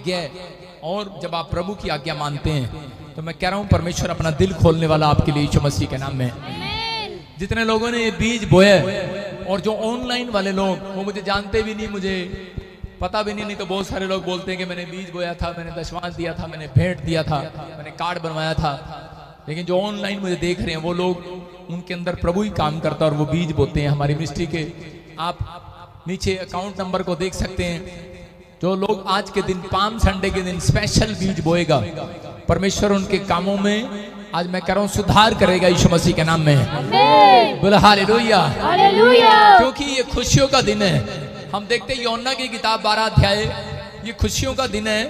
आज्ञा है। और जब आप प्रभु की आज्ञा मानते हैं तो मैं कह रहा हूं परमेश्वर अपना दिल खोलने वाला आपके लिए यीशु मसीह के नाम में। जितने लोगों ने ये बीज बोया और जो ऑनलाइन वाले लोग, वो मुझे जानते भी नहीं, मुझे पता भी नहीं, तो बहुत सारे लोग बोलते हैं कि मैंने बीज बोया था, मैंने दशमांश दिया था, मैंने भेंट दिया था, मैंने कार्ड बनवाया था। लेकिन जो ऑनलाइन मुझे देख रहे हैं वो लोग, उनके अंदर प्रभु ही काम करता है और वो बीज बोते हैं हमारी मिनिस्ट्री के। आप नीचे अकाउंट नंबर को देख सकते हैं। जो लोग आज के दिन, पाम संडे के दिन स्पेशल बीज बोएगा, परमेश्वर उनके कामों में, आज मैं कह रहा हूं, सुधार करेगा यीशु मसीह के नाम में। बोला हालेलुया। क्योंकि ये खुशियों का दिन है। हम देखते हैं योना की किताब 12 अध्याय, ये खुशियों का दिन है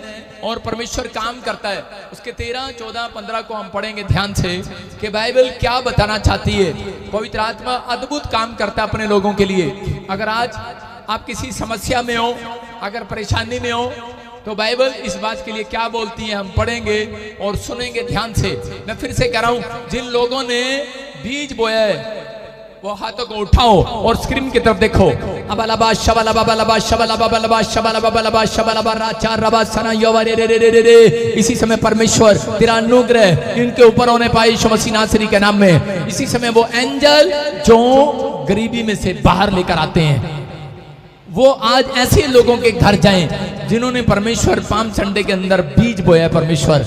और परमेश्वर काम करता है। उसके 13, 14, 15 को हम पढ़ेंगे ध्यान से कि बाइबल क्या बताना चाहती है। पवित्र आत्मा अद्भुत काम करता है अपने लोगों के लिए। अगर आज आप किसी समस्या में हो, अगर परेशानी में हो, तो बाइबल इस बात के लिए क्या बोलती है हम पढ़ेंगे और सुनेंगे ध्यान से। मैं फिर से कह रहा हूं, जिन लोगों ने बीज बोया है वो हाथों को उठाओ और स्क्रीन की तरफ देखो। अबलबा शबलबा बलबा शबलबा बलबा शबलबा बलबा शबलबा राचा रबा सना यवरे रे रे रे रे। इसी समय परमेश्वर तेरा अनुग्रह इनके ऊपर होने पाए यीशु मसीह नासरी के नाम में। इसी समय वो एंजल जो गरीबी में से बाहर लेकर आते हैं, वो आज ऐसे लोगों के घर जाएं जिन्होंने परमेश्वर पाम संडे के अंदर बीज बोया। परमेश्वर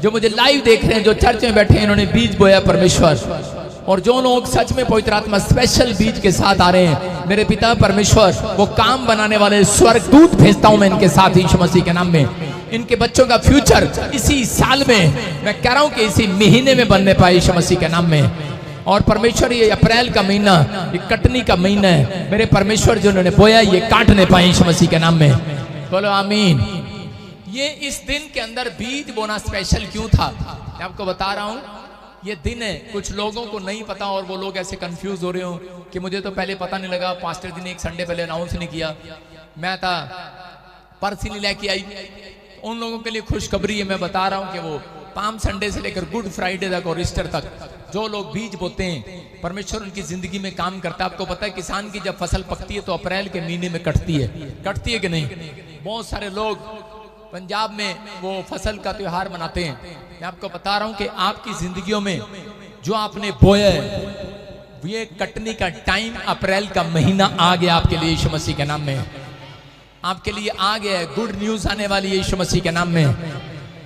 जो मुझे लाइव देख रहे हैं, जो चर्च में बैठे हैं, इन्होंने बीज बोया परमेश्वर। और जो लोग सच में पवित्र आत्मा स्पेशल बीज के साथ आ रहे हैं, मेरे पिता परमेश्वर वो काम बनाने वाले स्वर्गदूत भेजता हूं मैं इनके साथ यीशु मसीह के नाम में। इनके बच्चों का फ्यूचर इसी साल में, मैं कह रहा हूं कि इसी महीने में बनने पाए यीशु मसीह के नाम में। और परमेश्वर ये अप्रैल का महीना, ये कटनी का महीना है, मेरे परमेश्वर जो उन्होंने बोया ये काटने पाए यीशु मसीह के नाम में। बोलो आमीन। ये इस दिन के अंदर बीज बोना स्पेशल क्यों था, मैं आपको बता रहा हूं। ये दिन है, कुछ लोगों को नहीं पता और वो लोग ऐसे कंफ्यूज हो रहे हो कि मुझे तो पहले पता नहीं लगा, पास्टर जी ने एक संडे पहले अनाउंस नहीं किया, मैं था पर्स ही नहीं लेके आई। उन लोगों के लिए खुशखबरी है, मैं बता रहा हूं कि वो पाम संडे से लेकर गुड फ्राइडे तक और ईस्टर तक जो लोग बीज बोते हैं, परमेश्वर उनकी जिंदगी में काम करता है। आपको पता है किसान की जब फसल पकती है तो अप्रैल के महीने में कटती है कि नहीं। बहुत सारे लोग पंजाब में वो फसल का त्योहार मनाते हैं। मैं आपको बता रहा हूं कि आपकी जिंदगियों में जो आपने बोया है, ये कटने का टाइम अप्रैल का महीना आ गया आपके लिए यीशु मसीह के नाम में। आपके लिए आ गया है, गुड न्यूज आने वाली है यीशु मसीह के नाम में।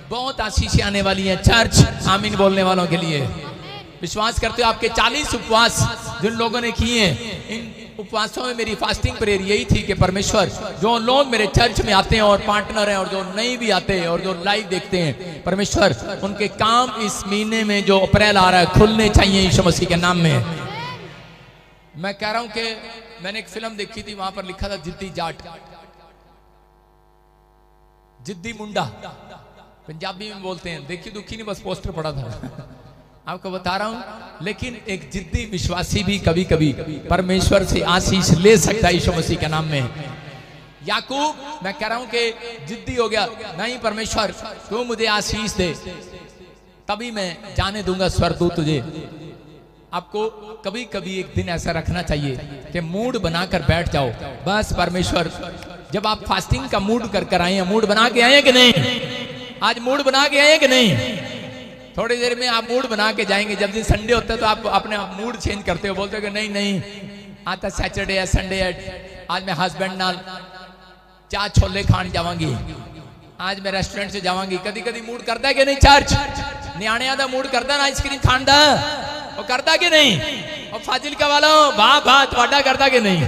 बहुत आशीषें आने वाली हैं चर्च, आमीन बोलने वालों के लिए। विश्वास करते हो आपके 40 उपवास जिन लोगों ने किए हैं, इन उपवासों में मेरी फास्टिंग प्रेयर यही थी कि परमेश्वर जो लोग मेरे चर्च में आते हैं और पार्टनर हैं और जो नहीं भी आते हैं और जो लाइव देखते हैं, परमेश्वर उनके काम इस महीने में जो अप्रैल आ रहा है खुलने चाहिए यीशु मसीह के नाम में। मैं कह रहा हूं कि मैंने एक फिल्म देखी थी, वहां पर लिखा था जिद्दी जाट, जिद्दी मुंडा पंजाबी में बोलते हैं। देखी दुखी नहीं, बस पोस्टर पड़ा था आपको बता रहा हूं। लेकिन एक जिद्दी विश्वासी भी कभी कभी परमेश्वर से आशीष ले सकता है यीशु मसीह के नाम में। याकूब, मैं कह रहा हूं कि जिद्दी हो गया, नहीं परमेश्वर तू मुझे आशीष दे तभी मैं जाने दूंगा स्वर्गदूत तुझे। आपको कभी कभी एक दिन ऐसा रखना चाहिए कि मूड बनाकर बैठ जाओ, बस परमेश्वर, जब आप फास्टिंग का मूड कर आए हैं, मूड बना के आए हैं कि नहीं, आज मूड बना के आए हैं कि नहीं। थोड़ी देर में आप मूड बना के जाएंगे। जब दिन संडे होता है तो आप अपने मूड चेंज करते हो, बोलते हो कि नहीं नहीं आज तो सैटरडे है, संडे है, आज मैं हस्बैंड नाल चाह छोले खान जावांगी, आज मैं रेस्टोरेंट से जावांगी। कभी कभी मूड करता है कि नहीं, चर्च न्याणिया दा मूड करता ना आइसक्रीम खान दा, वो करता कि नहीं। और फाजिलका वालों वाह वाह ਤੁਹਾਡਾ करता कि नहीं,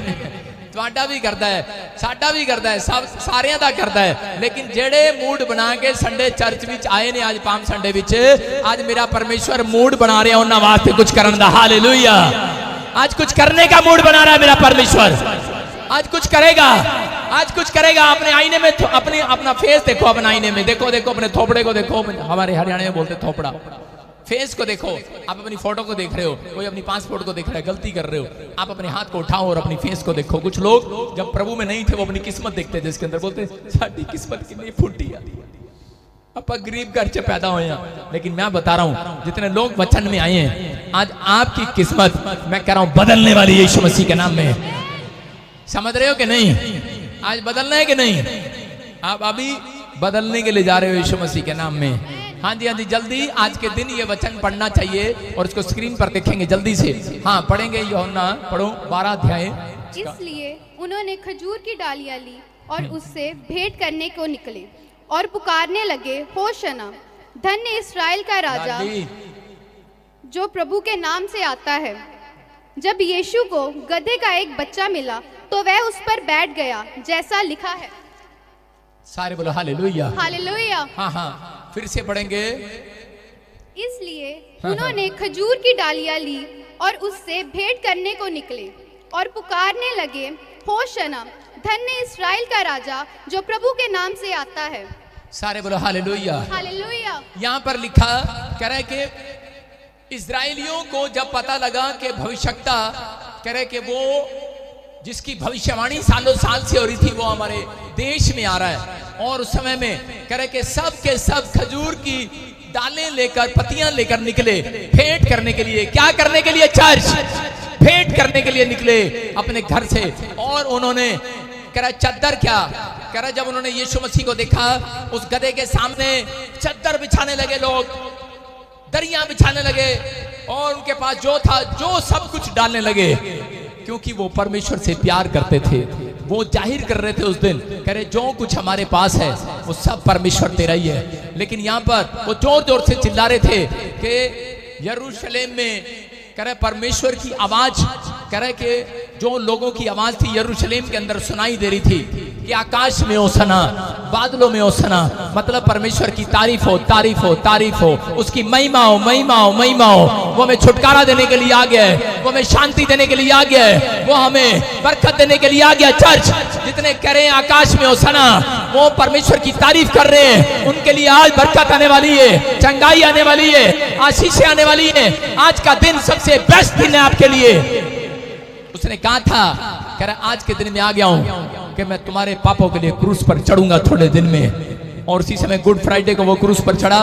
ਤੁਹਾਡਾ भी करता है, साडा भी करता है, सब सारियां दा करता है। लेकिन जेड़े मूड बना के संडे चर्च विच आए ने, आज पाम संडे विच, आज मेरा परमेश्वर मूड बना रहा उन्हां वास्ते कुछ करन दा। हालेलुया। आज कुछ करने का मूड बना रहा है मेरा परमेश्वर, आज कुछ करेगा, आज कुछ करेगा। अपने आईने में अपना फेस देखो, अपने आईने में देखो, अपने थोपड़े को देखो, हमारे हरियाणा में बोलते थोपड़ा। फेस को देखो, आप अपनी फोटो को देख रहे हो, कोई अपनी पासपोर्ट को देख रहा है, गलती कर रहे हो, आप अपने हाथ को उठाओ और अपनी फेस को देखो। कुछ लोग जब प्रभु में नहीं थे वो अपनी किस्मत देखते थे, इसके अंदर बोलते साडी किस्मत कितनी फूटी है, आप गरीब घर से पैदा हुए हैं। लेकिन मैं बता रहा हूं जितने लोग वचन में आए हैं, आज आपकी किस्मत मैं कह रहा हूं बदलने वाली है यीशु मसीह के नाम में। समझ रहे हो कि नहीं, आज बदलना है कि नहीं। आप अभी बदलने के लिए जा रहे हो यीशु मसीह के नाम में। हाँ जी, हाँ जी, जल्दी आज के दिन ये वचन पढ़ना चाहिए और इसको स्क्रीन पर देखेंगे जल्दी से। हाँ पढ़ेंगे, यूहन्ना पढ़ो 12 अध्याय। इसलिए उन्होंने खजूर की डालियां ली और उससे भेंट करने को निकले और पुकारने लगे, होशना, धन्य इस्राएल का राजा जो प्रभु के नाम से आता है। जब यीशु को गधे का एक बच्चा मिला तो वह उस पर बैठ गया, जैसा लिखा है। सारे बोलो हालेलुया, हालेलुया। हाँ हाँ, फिर से पढ़ेंगे। इसलिए उन्होंने खजूर की डालियां ली और उससे भेंट करने को निकले और पुकारने लगे, होशना, धन्य इस्राएल का राजा जो प्रभु के नाम से आता है। सारे बोलो हालेलुया, हालेलुया। यहाँ पर लिखा कह रहे कि इस्राएलियों को जब पता लगा कि भविष्यवक्ता कह रहे कि वो जिसकी भविष्यवाणी सालों साल से हो रही थी वो हमारे देश में आ रहा है, और उस समय में कह रहे कि सब के सब खजूर की डालें लेकर, पत्तियां लेकर निकले भेंट करने के लिए। क्या करने के लिए? चर्च भेंट करने के लिए निकले अपने घर से। और उन्होंने कह रहा चद्दर, क्या कह रहा, जब उन्होंने यीशु मसीह को देखा उस गधे के सामने चद्दर बिछाने लगे लोग, दरियां बिछाने लगे और उनके पास जो था जो सब कुछ डालने लगे, क्योंकि वो परमेश्वर से प्यार करते थे। वो जाहिर कर रहे थे उस दिन, कह रहे जो कुछ हमारे पास है वो सब परमेश्वर तेरा ही है। लेकिन यहाँ पर वो जोर जोर से चिल्ला रहे थे कि यरूशलेम में कह रहे परमेश्वर की आवाज, कह रहे कि जो लोगों की आवाज थी यरूशलेम के अंदर सुनाई दे रही थी कि आकाश में ओसना, बादलों में ओसना, मतलब परमेश्वर की तारीफ हो, तारीफ हो, तारीफ हो, उसकी महिमा हो, महिमा हो, महिमा हो। वो हमें छुटकारा देने के लिए आ गया है, वो हमें शांति देने के लिए आ गया है, वो हमें बरकत देने के लिए आ गया। चर्च जितने कह रहे हैं आकाश में ओसना, वो परमेश्वर की तारीफ कर रहे हैं, उनके लिए आज बरकत आने वाली है, चंगाई आने वाली है, आशीषें आने वाली है। आज का दिन सबसे बेस्ट दिन है आपके लिए। उसने कहा था, कह रहा आज के दिन में आ गया हूं कि मैं तुम्हारे पापों के लिए क्रूस पर चढ़ूंगा थोड़े दिन में। और उसी समय गुड फ्राइडे को वो क्रूस पर चढ़ा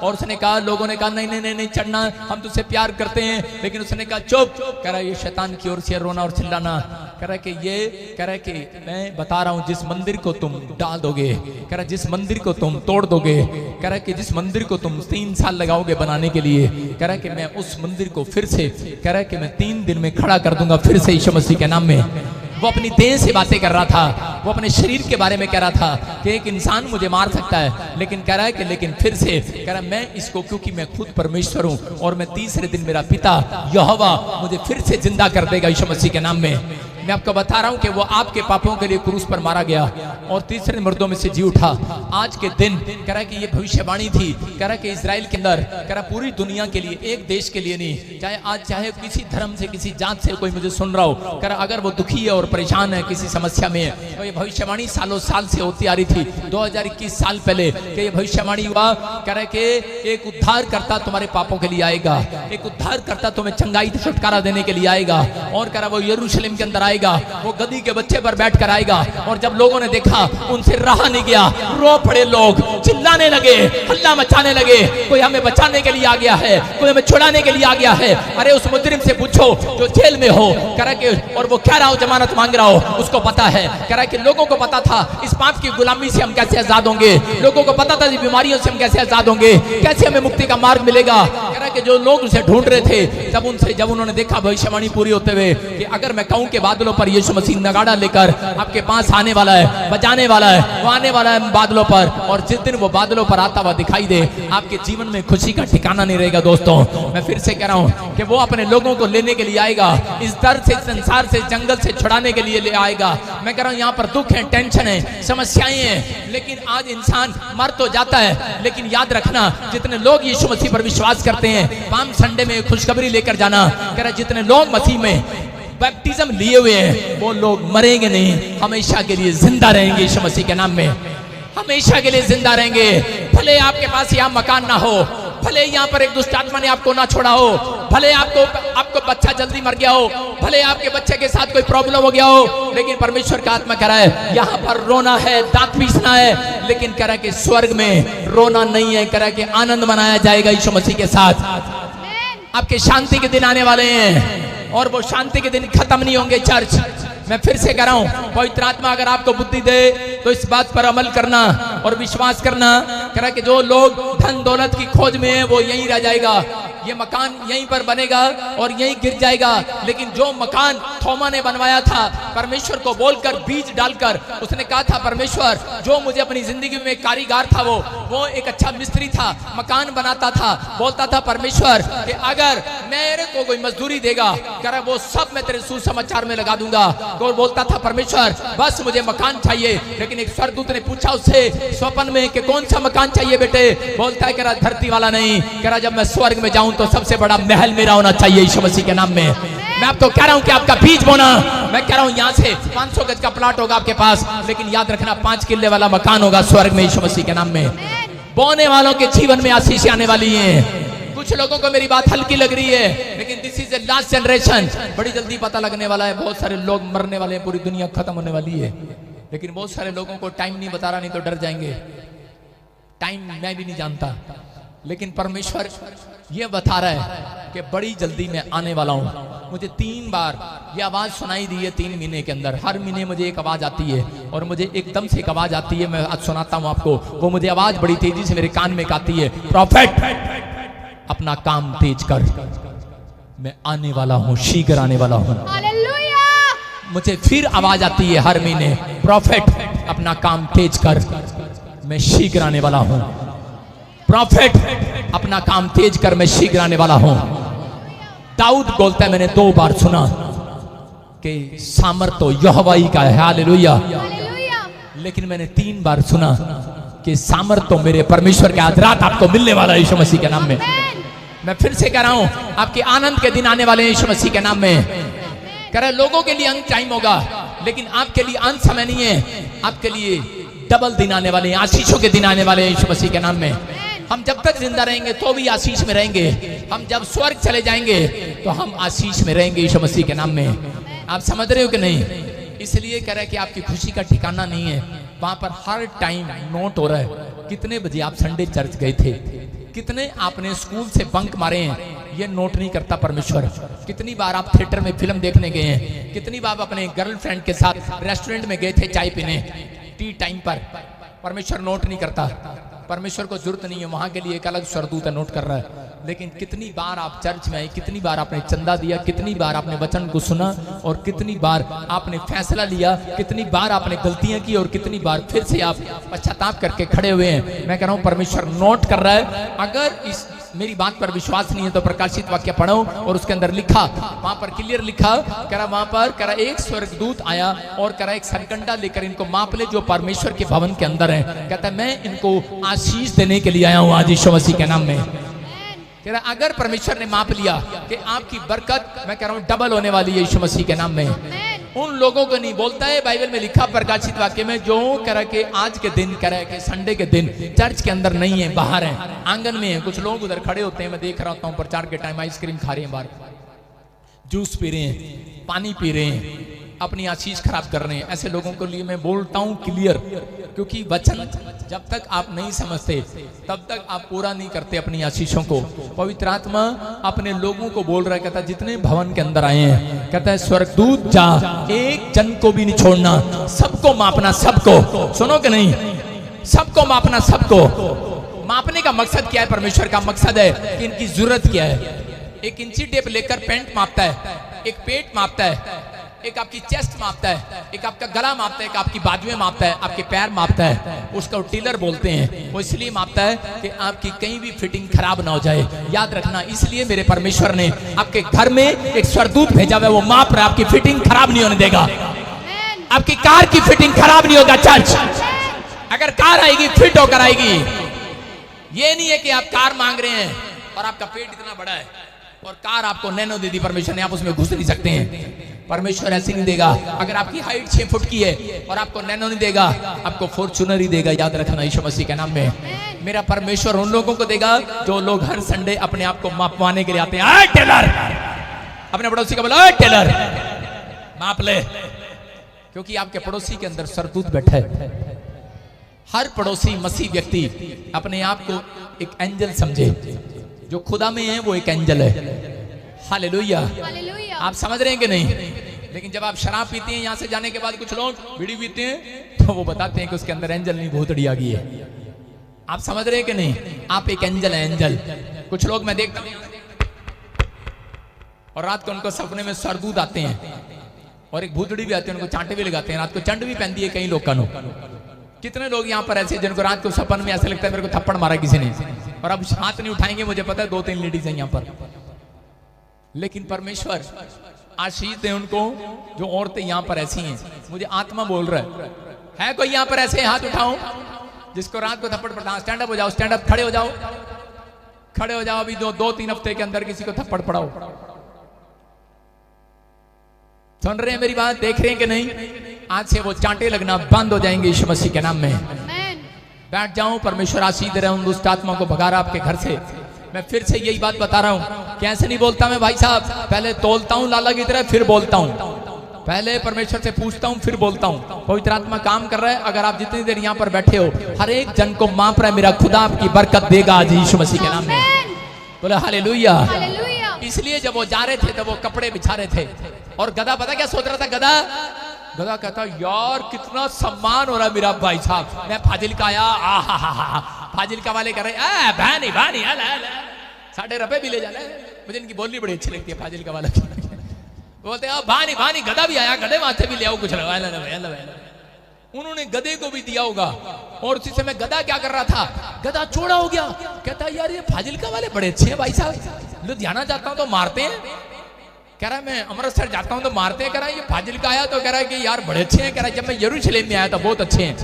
और उसने कहा, लोगों ने कहा नहीं नहीं नहीं नहीं चढ़ना, हम तुझसे प्यार करते हैं। लेकिन उसने कहा चुप। कह रहा ये शैतान की ओर से रोना और चिल्लाना। कह रहा कि ये, कह रहा कि मैं बता रहा हूं जिस मंदिर को तुम डाल दोगे, कह रहा जिस मंदिर को तुम तोड़ दोगे, कह रहा कि जिस मंदिर को तुम 3 साल लगाओगे बनाने के लिए, कह रहा कि मैं उस मंदिर को फिर से, कह रहा कि मैं 3 दिन में खड़ा कर दूंगा फिर से यीशु मसीह के नाम में। वो अपनी देह से बातें कर रहा था, वो अपने शरीर के बारे में कह रहा था कि एक इंसान मुझे मार सकता है, लेकिन कह रहा है कि लेकिन फिर से, कह रहा मैं इसको, क्योंकि मैं खुद परमेश्वर हूं और मैं तीसरे दिन मेरा पिता यहोवा मुझे फिर से जिंदा कर देगा यीशु मसीह के नाम में। मैं आपको बता रहा हूं कि वो आपके पापों के लिए क्रूस पर मारा गया और तीसरे मुर्दों में से जी उठा। आज के दिन कह रहा कि ये भविष्यवाणी थी, कह रहा कि इजराइल के अंदर, कह रहा पूरी दुनिया के लिए, एक देश के लिए नहीं, चाहे आज चाहे किसी धर्म से, किसी जात से कोई मुझे सुन रहा हो, कह रहा अगर वो दुखी है और परेशान है, किसी समस्या में है, तो ये भविष्यवाणी सालों साल से होती आ रही थी। 2021 साल पहले कि ये भविष्यवाणी हुआ, कह रहा कि एक उद्धार करता तुम्हारे पापों के लिए आएगा, एक उद्धार करता तुम्हें चंगाई से छुटकारा देने के लिए आएगा। और कह रहा वो यरूशलेम के अंदर आएगा, वो गधी के बच्चे पर बैठ कर आएगा। और जब लोगों ने देखा उनसे रहा नहीं गया, रो पड़े लोग, चिल्लाने लगे, हल्ला मचाने लगे, कोई हमें बचाने के लिए आ गया है, कोई हमें छुड़ाने के लिए आ गया है। अरे उस मुजरिम से पूछो जो जेल में हो, कह रहा कि, और वो कह रहा हो जमानत मांग रहा हो, उसको पता है, कह रहा कि लोगों को पता था इस पाप की गुलामी से हम कैसे आजाद होंगे, लोगों को पता था बीमारियों से हम कैसे आजाद होंगे, कैसे हमें मुक्ति का मार्ग मिलेगा। कह रहा कि जो लोग उसे ढूंढ रहे थे, जब उन्होंने देखा भविष्यवाणी पूरी होते हुए कि अगर मैं कहूं कि बादलों पर यीशु मसीह नगाड़ा लेकर आपके पास आने वाला है, बजाने वाला है, वो आने वाला है बादलों पर, और जिस दिन वो बादलों पर आता हुआ दिखाई दे, आपके जीवन में खुशी का ठिकाना नहीं रहेगा। दोस्तों मैं फिर से कह रहा हूं कि वो अपने लोगों को लेने के लिए आएगा, इस दर्द से, संसार से, जंगल से छुड़ाने के लिए ले आएगा। मैं कह रहा हूं यहाँ पर दुख है, टेंशन है, समस्याएं हैं, लेकिन आज इंसान मर तो जाता है, लेकिन याद रखना जितने लोग यीशु मसीह पर विश्वास करते हैं, पाम संडे में खुशखबरी लेकर जाना, कह रहा जितने लोग मसीह में बैप्टिज्म लिए हुए हैं वो लोग मरेंगे नहीं, हमेशा के लिए जिंदा रहेंगे यीशु मसीह के नाम में, हमेशा के लिए जिंदा रहेंगे। भले आपके पास यहाँ मकान ना हो, भले यहाँ पर एक दुष्ट आत्मा ने आपको ना छोड़ा हो, भले आपको बच्चा जल्दी मर गया हो, भले आपके बच्चे के साथ कोई प्रॉब्लम हो गया हो, लेकिन परमेश्वर का आत्मा कह रहा है यहाँ पर रोना है, दांत पीसना है, लेकिन कह रहा है कि स्वर्ग में रोना नहीं है, कह रहा है कि आनंद मनाया जाएगा यीशु मसीह के साथ। आपके शांति के दिन आने वाले हैं और वो शांति के दिन खत्म नहीं होंगे। चर्च मैं फिर से कह रहा हूं, पवित्र आत्मा अगर आपको बुद्धि दे तो इस बात पर अमल करना और विश्वास करना, कह रहा कि जो लोग धन दौलत की खोज में है वो यहीं रह जाएगा, ये मकान यहीं पर बनेगा और यहीं गिर जाएगा। लेकिन जो मकान थोमा ने बनवाया था, परमेश्वर को बोलकर बीज डालकर, उसने कहा था परमेश्वर जो मुझे अपनी जिंदगी में कारीगर था वो एक अच्छा मिस्त्री था, मकान बनाता था, बोलता था परमेश्वर कि अगर मेरे को कोई मजदूरी देगा, कह रहा वो सब मैं तेरे सुसमाचार में लगा दूंगा। तो बोलता था परमेश्वर बस मुझे मकान चाहिए। लेकिन एक स्वर्गदूत ने पूछा उससे स्वप्न में कि कौन सा मकान चाहिए बेटे? बोलता है कह रहा धरती वाला नहीं, कह रहा जब मैं स्वर्ग में जाऊं तो सबसे बड़ा महल मेरा होना चाहिए यीशु मसीह के नाम में। मैं आपको कह रहा हूं कि आपका बीज बोना, मैं कह रहा हूं यहां से 500 गज का प्लाट होगा आपके पास, लेकिन याद रखना 5 किले वाला मकान होगा स्वर्ग में यीशु मसीह के नाम में। बोने वालों के जीवन में आशीष आने वाली है। कुछ लोगों को मेरी बात हल्की लग रही है, लेकिन this is a last generation, बड़ी जल्दी पता लगने वाला है। बहुत सारे लोग मरने वाले हैं, पूरी दुनिया खत्म होने वाली है, लेकिन बहुत सारे लोगों को टाइम नहीं बता रहा, नहीं तो डर जाएंगे। टाइम मैं भी नहीं जानता, लेकिन परमेश्वर ये बता रहा है कि बड़ी जल्दी मैं आने वाला हूं। मुझे 3 बार ये आवाज सुनाई दी है 3 महीने के अंदर। हर महीने मुझे एक आवाज आती है और मुझे एकदम से एक आवाज आती है, मैं आज सुनाता हूं आपको। वो मुझे आवाज बड़ी तेजी से मेरे कान में आती है, प्रॉफिट अपना काम तेज कर, मैं आने वाला हूं, शीघ्र आने वाला हूं। मुझे फिर आवाज आती है हर महीने, प्रॉफिट अपना काम तेज कर, मैं शीघ्र आने वाला हूं। प्रॉफिट अपना काम तेज कर, मैं शीघ्र आने वाला हूं। दाऊद बोलता है मैंने 2 बार सुना कि सामर्थ तो यहोवा ही का है, हालेलुया। लेकिन मैंने 3 बार सुना कि सामर्थ तो मेरे परमेश्वर के आज रात आपको मिलने वाला है यीशु मसीह के नाम में। मैं फिर से कह रहा हूं आपके आनंद के दिन आने वाले हैं यीशु मसीह के नाम में। कह रहा लोगों के लिए अंत टाइम होगा, लेकिन आपके लिए अंत समय नहीं है, आपके लिए डबल दिन आने वाले हैं, आशीषों के दिन आने वाले हैं यीशु मसीह के नाम में। हम जब तक जिंदा रहेंगे तो भी आशीष में रहेंगे, हम जब स्वर्ग चले जाएंगे तो हम आशीष में रहेंगे यीशु मसीह के नाम में। आप समझ रहे हो कि नहीं? इसलिए कह रहा है कि आपकी खुशी का ठिकाना नहीं है, वहां पर हर टाइम नोट हो रहा है। कितने बजे आप संडे चर्च गए थे, कितने आपने स्कूल से बंक मारे हैं, ये नोट नहीं करता परमेश्वर। कितनी बार आप थिएटर में फिल्म देखने गए हैं, कितनी बार अपने गर्लफ्रेंड के साथ रेस्टोरेंट में गए थे चाय पीने टी टाइम पर, परमेश्वर नोट नहीं करता। परमेश्वर को जरूरत नहीं है, वहां के लिए एक अलग स्वर्गदूत नोट कर रहा है। लेकिन कितनी बार आप चर्च में आए, कितनी बार आपने चंदा दिया, कितनी बार आपने वचन को सुना और कितनी बार आपने फैसला लिया, कितनी बार आपने गलतियां की और कितनी बार फिर से आप पश्चाताप करके खड़े हुए हैं। मैं कह रहा हूं परमेश्वर नोट कर रहा है। अगर इस मेरी बात पर विश्वास नहीं है तो प्रकाशित वाक्य पढ़ो और उसके अंदर लिखा, वहां पर क्लियर लिखा, कह रहा वहां पर कह रहा एक स्वर्गदूत आया और कह रहा एक सरकंडा लेकर इनको माप ले जो परमेश्वर के भवन के अंदर है। कहता है मैं इनको आशीष देने के लिए आया हूं आज यीशु मसीह के नाम में। कह रहा अगर परमेश्वर ने माप लिया कि आपकी बरकत मैं कह रहा हूं डबल होने वाली है यीशु मसीह के नाम में, उन लोगों को नहीं बोलता है। बाइबल में लिखा प्रकाशित वाक्य में जो कह रहा कि आज के दिन कह रहा है कि संडे के दिन चर्च के अंदर नहीं है, बाहर है, आंगन में है। कुछ लोग उधर खड़े होते हैं, मैं देख रहा होता हूं प्रचार के टाइम आइसक्रीम खा रहे हैं, बाहर जूस पी रहे हैं, पानी पी रहे हैं, अपनी आशीष खराब कर रहे हैं। ऐसे लोगों के लिए मैं बोलता हूं क्लियर, क्योंकि वचन जब तक आप नहीं समझते तब तक आप पूरा नहीं करते अपनी आशीषों को। पवित्र आत्मा अपने लोगों को बोल रहा है, कहता है जितने भवन के अंदर आए हैं, कहता है स्वर्गदूत जा, एक जन को भी नहीं छोड़ना, सबको मापना, सबको। सुनो कि नहीं? सबको मापना, सबको। मापने का मकसद क्या है? परमेश्वर का मकसद है कि इनकी जरूरत क्या है। एक इंची टेप लेकर पैंट मापता है, एक पेट मापता है, एक आपकी चेस्ट मापता है, एक आपका गला मापता है, एक आपकी बाजुएं मापता है, आपके पैर मापता है। उसका टेलर बोलते हैं, वो इसलिए मापता है कि आपकी कहीं भी फिटिंग खराब ना हो जाए। याद रखना, इसलिए मेरे परमेश्वर ने आपके घर में एक स्वर्गदूत भेजा हुआ है, वो माप रहा है, आपकी फिटिंग खराब नहीं होने देगा। आपकी कार की फिटिंग खराब नहीं होगा। चर्च अगर कार आएगी फिट होकर आएगी। ये नहीं है कि आप कार मांग रहे हैं और आपका पेट इतना बड़ा है और कार आपको नैनो दे दी परमेश्वर ने, आप उसमें घुस नहीं सकते हैं। परमेश्वर ऐसे नहीं देगा। अगर आपकी हाइट 6 फुट की है और आपको नैनो नहीं देगा, आपको फॉर्च्यूनर ही देगा। याद रखना यीशु मसीह के नाम में। मेरा परमेश्वर उन लोगों को देगा जो लोग हर संडे अपने आप को मापवाने के लिए आते हैं। टेलर, अपने पड़ोसी को बोला टेलर माप ले, क्योंकि आपके पड़ोसी के अंदर सरदूत बैठा है। हर पड़ोसी मसीह व्यक्ति अपने आप को एक एंजल समझे। जो खुदा में है वो एक एंजल है। हालेलुया। आप समझ रहे हैं कि नहीं? लेकिन जब आप शराब पीते हैं यहाँ से जाने के बाद कुछ लोग बीड़ी पीते हैं तो वो बताते हैं कि उसके अंदर एंजल नहीं भूतड़ी आ गई है। आप समझ रहे हैं कि नहीं? आप एक एंजल है, एंजल। कुछ लोग मैं देखता हूँ और रात को उनको सपने में सरदूत आते हैं और एक भूतड़ी भी आती है, उनको चांटे भी लगाते हैं, रात को चंड भी पहनती है कई लोग कानों। कितने लोग यहाँ पर ऐसे जिनको रात को सपन में ऐसे लगता है मेरे को थप्पड़ मारा किसी ने, और अब हाथ नहीं उठाएंगे, मुझे पता है 2-3 लेडीज हैं यहाँ पर। लेकिन परमेश्वर आशीष दे उनको जो औरतें यहाँ पर ऐसी हैं। मुझे आत्मा बोल रहा है कोई यहाँ पर ऐसे हाथ उठाओ जिसको रात को थप्पड़ पड़ा? स्टैंड अप हो जाओ, स्टैंड अप, खड़े हो जाओ, खड़े हो जाओ। अभी 2-3 हफ्ते के अंदर किसी को थप्पड़ पड़ाओ। सुन रहे हैं मेरी बात? देख रहे हैं कि नहीं? आज से वो चांटे लगना बंद हो जाएंगे यीशु मसीह के नाम में। बैठ जाऊं, परमेश्वर आशीष दे रहा हूं, दुष्ट आत्मा को भगा रहा आपके घर से। मैं फिर से यही बात बता रहा हूं, कैसे नहीं बोलता मैं भाई साहब, पहले तोलता हूं लाला की तरह, फिर बोलता हूं। पहले परमेश्वर से पूछता हूं, फिर बोलता हूं। पवित्र आत्मा काम कर रहा है। अगर आप जितनी देर यहाँ पर बैठे हो, हर एक जन को माप रहा है, मेरा खुदा आपकी बरकत देगा आज यीशु मसीह के नाम में। बोले हालेलुया। इसलिए जब वो जा रहे थे तब वो कपड़े बिछा रहे थे, और गधा पता क्या सोच रहा था? गधा कहता यार कितना सम्मान हो रहा मेरा भाई साहब, मैं फाजिलका आया, फाजिलका वाले कर रहे भानी भानी साढ़े रुपए भी ले जाना है। मुझे इनकी बोलनी बड़ी अच्छी लगती है फाजिलका वाला की। बोलते हैं भानी भानी, गधा भी आया, गधे माथे भी ले आओ कुछ लगा। उन्होंने गधे को भी दिया होगा, और उसी समय गधा क्या कर रहा था? गधा चौड़ा हो गया। कहता यार ये फाजिलका वाले बड़े अच्छे हैं भाई साहब, लुधियाना जाता हूं तो मारते हैं। कह रहा है मैं अमृतसर जाता हूं तो मारते हैं। कह रहा है ये फाजिलका आया तो कह रहा है कि यार बड़े अच्छे हैं। कह रहा है जब मैं यरूशलेम में आया था बहुत अच्छे हैं।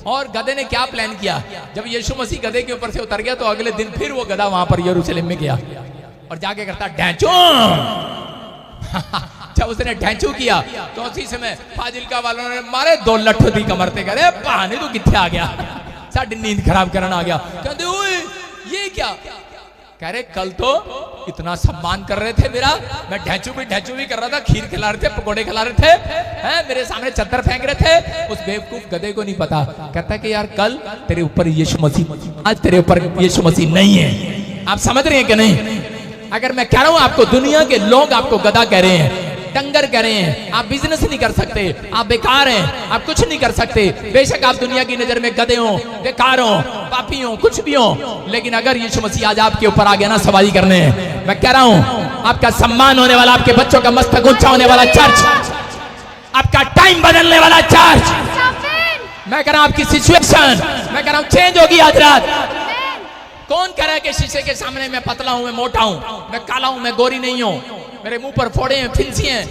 और गधे ने क्या प्लान किया? जब यीशु मसीह गधे के ऊपर से उतर गया तो अगले दिन फिर वो गधा वहां पर यरूशलेम में गया और जाके करता ढैंचो। जब उसने ढैंचू किया तो उसी समय फाजिलका वालों ने मारे 2 लट्ठो दी कमर पे। करे पानी तू किथे आ गया, साड़ी नींद खराब करना आ गया। कहते ओए ये क्या? कह रहे कल तो इतना सम्मान कर रहे थे मेरा, मैं ढैंचू भी कर रहा था, खीर खिला रहे थे, पकोड़े खिला रहे थे, हैं मेरे सामने चद्दर फेंक रहे थे। उस बेवकूफ गधे को नहीं पता। कहता है कि यार कल तेरे ऊपर यीशु मसीह, आज तेरे ऊपर यीशु मसीह नहीं है। आप समझ रहे हैं कि नहीं? अगर मैं कह रहा हूं आपको, दुनिया के लोग आपको गधा कह रहे हैं, डंगर कह रहे हैं, आप बिजनेस नहीं कर सकते, आप बेकार हैं, आप कुछ नहीं कर सकते। बेशक आप दुनिया की नजर में गधे हो, बेकार हो, पापी हो, कुछ भी हो, लेकिन अगर यीशु मसीह आज आपके ऊपर आ गया ना सवारी करने, मैं कह रहा हूं आपका सम्मान होने वाला, आपके बच्चों का मस्तक ऊंचा होने वाला चर्च, आपका टाइम बदलने वाला चर्च। मैं कह रहा हूं आपकी सिचुएशन, मैं कह रहा हूं चेंज होगी आज रात। कौन कह रहा है कि शीशे के सामने मैं पतला हूं, मैं मोटा हूं, मैं काला हूं, मैं गोरी नहीं हूं, मेरे मुंह पर फोड़े हैं, फिंसी हैं,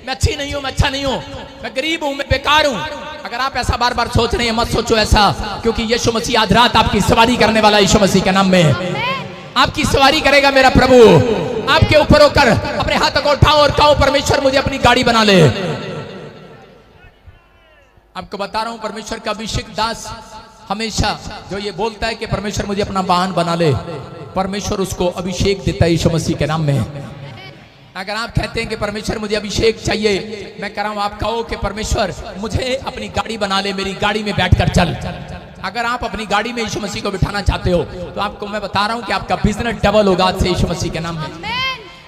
मैं अच्छी नहीं हूं, मैं अच्छा नहीं हूं, मैं गरीब हूं, मैं बेकार हूं? अगर आप ऐसा बार बार सोच रहे हैं, मत सोचो ऐसा, क्योंकि यीशु मसीह आज रात आपकी सवारी करने वाला यीशु मसीह के नाम में आपकी सवारी करेगा मेरा प्रभु। आपके ऊपर होकर अपने हाथों को उठाओ और कहो परमेश्वर मुझे अपनी गाड़ी बना ले। आपको बता रहा हूं परमेश्वर का अभिषेक दास हमेशा जो ये बोलता है कि परमेश्वर मुझे अपना वाहन बना ले, परमेश्वर उसको अभिषेक देता है यीशु मसीह के नाम में। अगर आप कहते हैं कि परमेश्वर मुझे अभिषेक चाहिए, मैं कह रहा हूं आप कहो कि परमेश्वर मुझे अपनी गाड़ी बना ले, मेरी गाड़ी में बैठकर चल। अगर आप अपनी गाड़ी में यीशु मसीह को बिठाना चाहते हो तो आपको मैं बता रहा हूं कि आपका बिजनेस डबल होगा आज से यीशु मसीह के नाम में।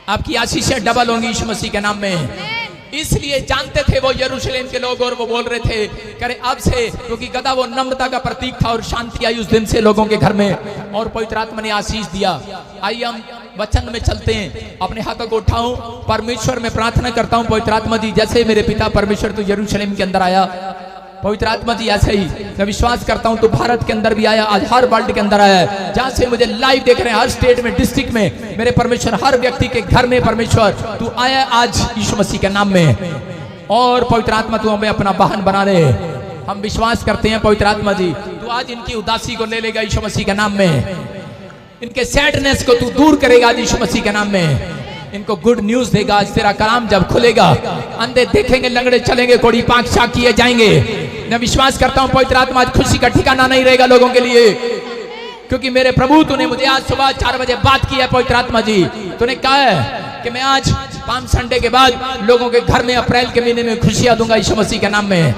आपकी आशीषें डबल होंगी यीशु मसीह के नाम में। इसलिए जानते थे वो यरूशलेम के लोग, और वो बोल रहे थे करे अब से, क्योंकि गधा वो नम्रता का प्रतीक था और शांति आई उस दिन से लोगों के घर में, और पवित्र आत्मा ने आशीष दिया। आइए हम वचन में चलते हैं, अपने हाथों को उठाऊं, परमेश्वर में प्रार्थना करता हूं पवित्र आत्मा जी, जैसे मेरे पिता परमेश्वर तू यरूशलेम के अंदर आया, पवित्र आत्मा जी ऐसे ही मैं विश्वास करता हूं तो भारत के अंदर भी आया, आज हर वर्ल्ड के अंदर आया है, जहां से मुझे लाइव देख रहे हैं, हर स्टेट में, डिस्ट्रिक्ट में, मेरे परमेश्वर हर व्यक्ति के घर में परमेश्वर तू आया आज यीशु मसीह के नाम में। और पवित्र आत्मा तू हमें अपना वाहन बना ले। हम विश्वास करते हैं पवित्र आत्मा जी तू आज इनकी उदासी को ले लेगा यीशु मसीह के नाम में, इनके सैडनेस को तू दूर करेगा आज यीशु मसीह के नाम में, इनको गुड न्यूज देगा आज। तेरा कलाम जब खुलेगा अंधे देखेंगे, लंगड़े चलेंगे, कोड़ी पांख शाक किए जाएंगे। मैं विश्वास करता हूं पवित्र आत्मा आज खुशी का ठिकाना नहीं रहेगा लोगों के लिए, क्योंकि मेरे प्रभु तूने मुझे आज सुबह 4 बजे बात की है पवित्र आत्मा जी, तूने कहा है कि मैं आज पाम संडे के बाद लोगों के घर में अप्रैल के महीने में खुशियां दूंगा यीशु मसीह के नाम में।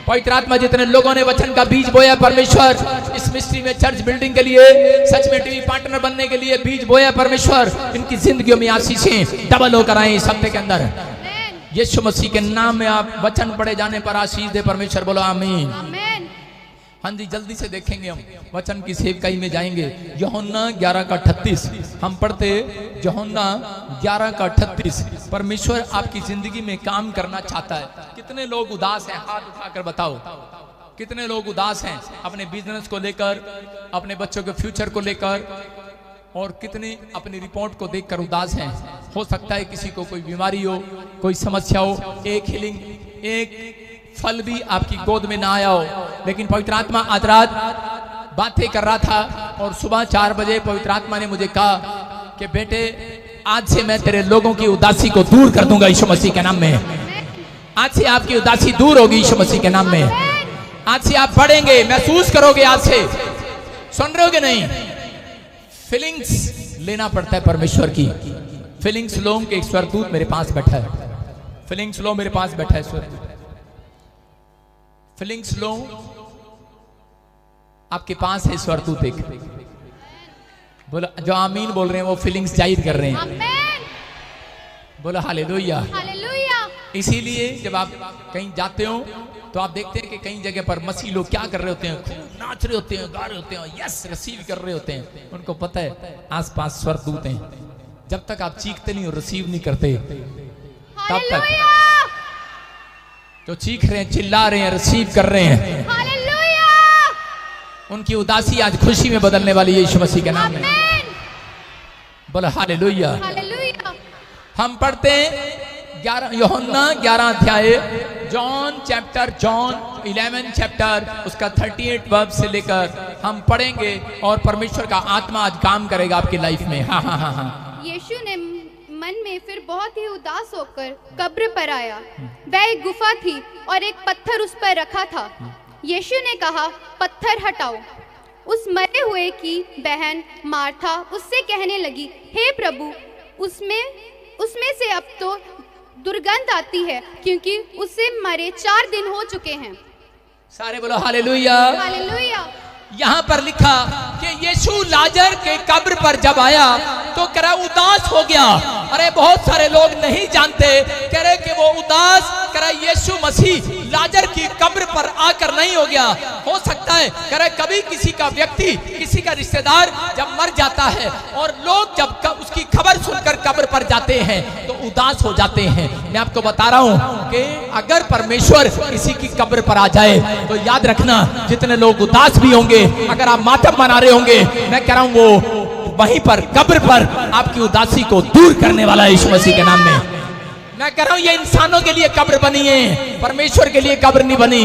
पवित्र आत्मा जितने लोगों ने वचन का बीज बोया परमेश्वर इस मिस्ट्री में चर्च बिल्डिंग के लिए, सच में टीवी पार्टनर बनने के लिए बीज बोया परमेश्वर, इनकी जिंदगियों में आशीषें डबल होकर आए इस हफ्ते के अंदर। यीशु मसीह के नाम में आप वचन पढ़े जाने पर आशीष दे परमेश्वर, बोलो आमीन। आमीन। हाँ जी, जल्दी से देखेंगे हम वचन की सेवकाई में जाएंगे। यूहन्ना 11:38 हम पढ़ते, यूहन्ना 11:38। परमेश्वर आपकी जिंदगी में काम करना चाहता है। कितने लोग उदास हैं, हाथ उठाकर बताओ। कितने लोग उदास हैं अपने बिजनेस को लेकर, अपने बच्चों के फ्यूचर को लेकर, और कितने अपनी रिपोर्ट को देखकर उदास हैं। हो सकता है किसी को कोई बीमारी हो, कोई समस्या हो, एक हीलिंग, एक फल भी आपकी गोद में ना आया हो, लेकिन पवित्र आत्मा आज रात बातें कर रहा था और सुबह 4 बजे पवित्र आत्मा ने मुझे कहा कि बेटे आज से मैं तेरे लोगों की उदासी को दूर कर दूंगा यीशु मसीह के नाम में। आज से आपकी उदासी दूर होगी यीशु मसीह के नाम में। आज से आप बढ़ेंगे, महसूस करोगे। आज से सुन रहे हो कि नहीं? फीलिंग्स लेना पड़ता है परमेश्वर की। फीलिंग्स लो के एक स्वर्गदूत मेरे पास बैठा है। फीलिंग्स लो मेरे पास बैठा है स्वर्गदूत। फीलिंग्स लो आपके पास है स्वर्गदूत एक। बोलो जो आमीन बोल रहे हैं वो फीलिंग्स जाहिर कर रहे हैं। आमीन। बोलो हालेलुया। हालेलुया। इसीलिए जब आप कहीं जाते हो तो आप देखते हैं कि कई जगह पर मसीह लोग क्या कर रहे होते हैं, खूब नाच रहे होते हैं, गा रहे होते हैं, यस रिसीव कर रहे होते हैं। उनको पता है आसपास स्वर्गदूत हैं। जब तक आप चीखते नहीं और रिसीव नहीं करते तब तक जो चीख रहे हैं, चिल्ला रहे हैं, रिसीव कर रहे हैं, हालेलुया, उनकी उदासी आज खुशी में बदलने वाली है यीशु मसीह के नाम में। बोलो हालेलुया। हालेलुया। हम पढ़ते हैं 11 यूहन्ना 11 अध्याय, जॉन 11 चैप्टर उसका 38 वर्ब से लेकर हम पढ़ेंगे और परमेश्वर का आत्मा आज काम करेगा आपकी लाइफ में। हाँ हाँ हाँ हाँ। यीशु ने मन में फिर बहुत ही उदास होकर कब्र पर आया। वह एक गुफा थी और एक पत्थर उस पर रखा था। यीशु ने कहा, पत्थर हटाओ। उस मरे हुए की बहन मार्था उससे कहने लगी, हे प्रभु, उसमें से अब तो दुर्गंध आती है, क्योंकि उससे मरे 4 दिन हो चुके हैं। सारे बोलो हालेलुया। हालेलुया। यहाँ पर लिखा कि यीशु लाजर के कब्र पर जब आया तो कह रहा उदास हो गया। अरे बहुत सारे लोग नहीं जानते, कह रहे कि वो उदास, कह रहा यीशु मसीह लाजर की कब्र पर आकर नहीं हो गया। हो सकता है कह रहे कभी किसी का व्यक्ति, किसी का रिश्तेदार जब मर जाता है और लोग जब उसकी खबर सुनकर कब्र पर जाते हैं तो उदास हो जाते हैं। मैं आपको बता रहा हूँ कि अगर परमेश्वर किसी की कब्र पर आ जाए तो याद रखना, जितने लोग उदास भी होंगे, अगर आप मातम मना रहे होंगे, मैं कह रहा हूं वो वहीं पर कब्र पर आपकी उदासी को दूर करने वाला है यीशु मसीह के नाम में। मैं कह रहा हूं ये इंसानों के लिए कब्र बनी है, परमेश्वर के लिए कब्र नहीं बनी।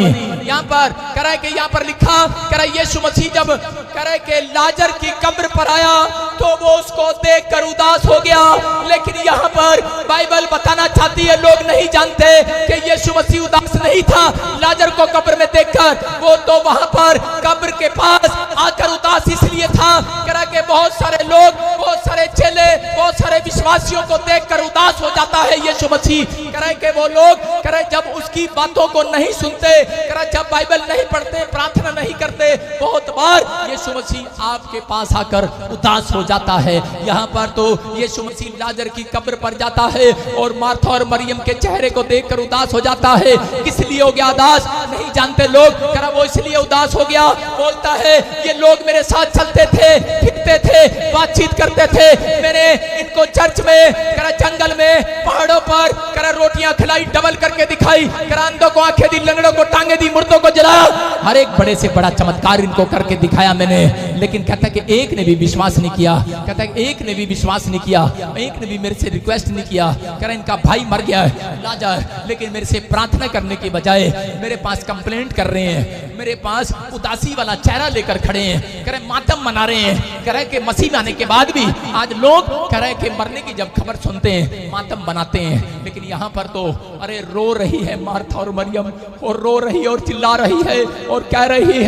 यहाँ पर कह रहा है कि यहाँ पर लिखा, कह रहा है यीशु मसीह जब कह रहा है कि लाजर की कब्र पर आया तो वो उसको देखकर उदास हो गया। लेकिन यहाँ पर बाइबल बताना चाहती है, लोग नहीं जानते कि यीशु मसीह उदास नहीं था लाजर को कब्र में देखकर। वो तो वहां पर कब्र के पास आकर उदास इसलिए था, कह रहा है कि बहुत सारे लोग, बहुत सारे चेले, बहुत सारे विश्वासियों को देखकर उदास हो जाता है यीशु मसीह। कह रहा है कि वो लोग कह रहे जब उसकी बातों को नहीं सुनते, कह रहा जब बाइबल नहीं पढ़ते, प्रार्थना नहीं करते, बहुत बार यीशु मसीह आपके पास आकर उदास हो जाता है। यहाँ पर तो यीशु मसीह लाजर की कब्र पर जाता है और मार्था और मरियम के चेहरे को देखकर उदास हो जाता है। किस लिए हो गया उदास नहीं जानते लोग, कह रहा वो इसलिए उदास हो गया। बोलता है ये लोग मेरे साथ चलते थे, फिरते थे, बातचीत करते थे, मैंने इनको चर्च में, कह रहा जंगल में, पहाड़ों पर, कह रहा रोटियां खिलाई, डबल करके दिखाई, कह रहा अंधों को आंखें दी, लंगड़ों को टांगे दी, मुर्दों को जलाया, हर एक बड़े से बड़ा चमत्कार इनको करके दिखाया मैंने। लेकिन कहता है कि एक ने भी विश्वास नहीं किया। कहता है एक ने भी विश्वास नहीं किया, एक ने भी मेरे से रिक्वेस्ट नहीं किया। कह रहा इनका भाई मर गया है लाजर, लेकिन मेरे से प्रार्थना करने के बजाय मेरे पास कंप्लेंट कर रहे हैं, मेरे पास उदासी वाला चेहरा लेकर खड़े हैं, कह रहे मातम मना रहे हैं। कह रहे कि मसीह आने के बाद भी आज लोग कह रहे कि मरने की जब खबर सुनते हैं मातम बनाते हैं। लेकिन यहाँ पर तो अरे रो रही है मार्था और मरियम, और रो रही है और चिल्ला रही है और कह रही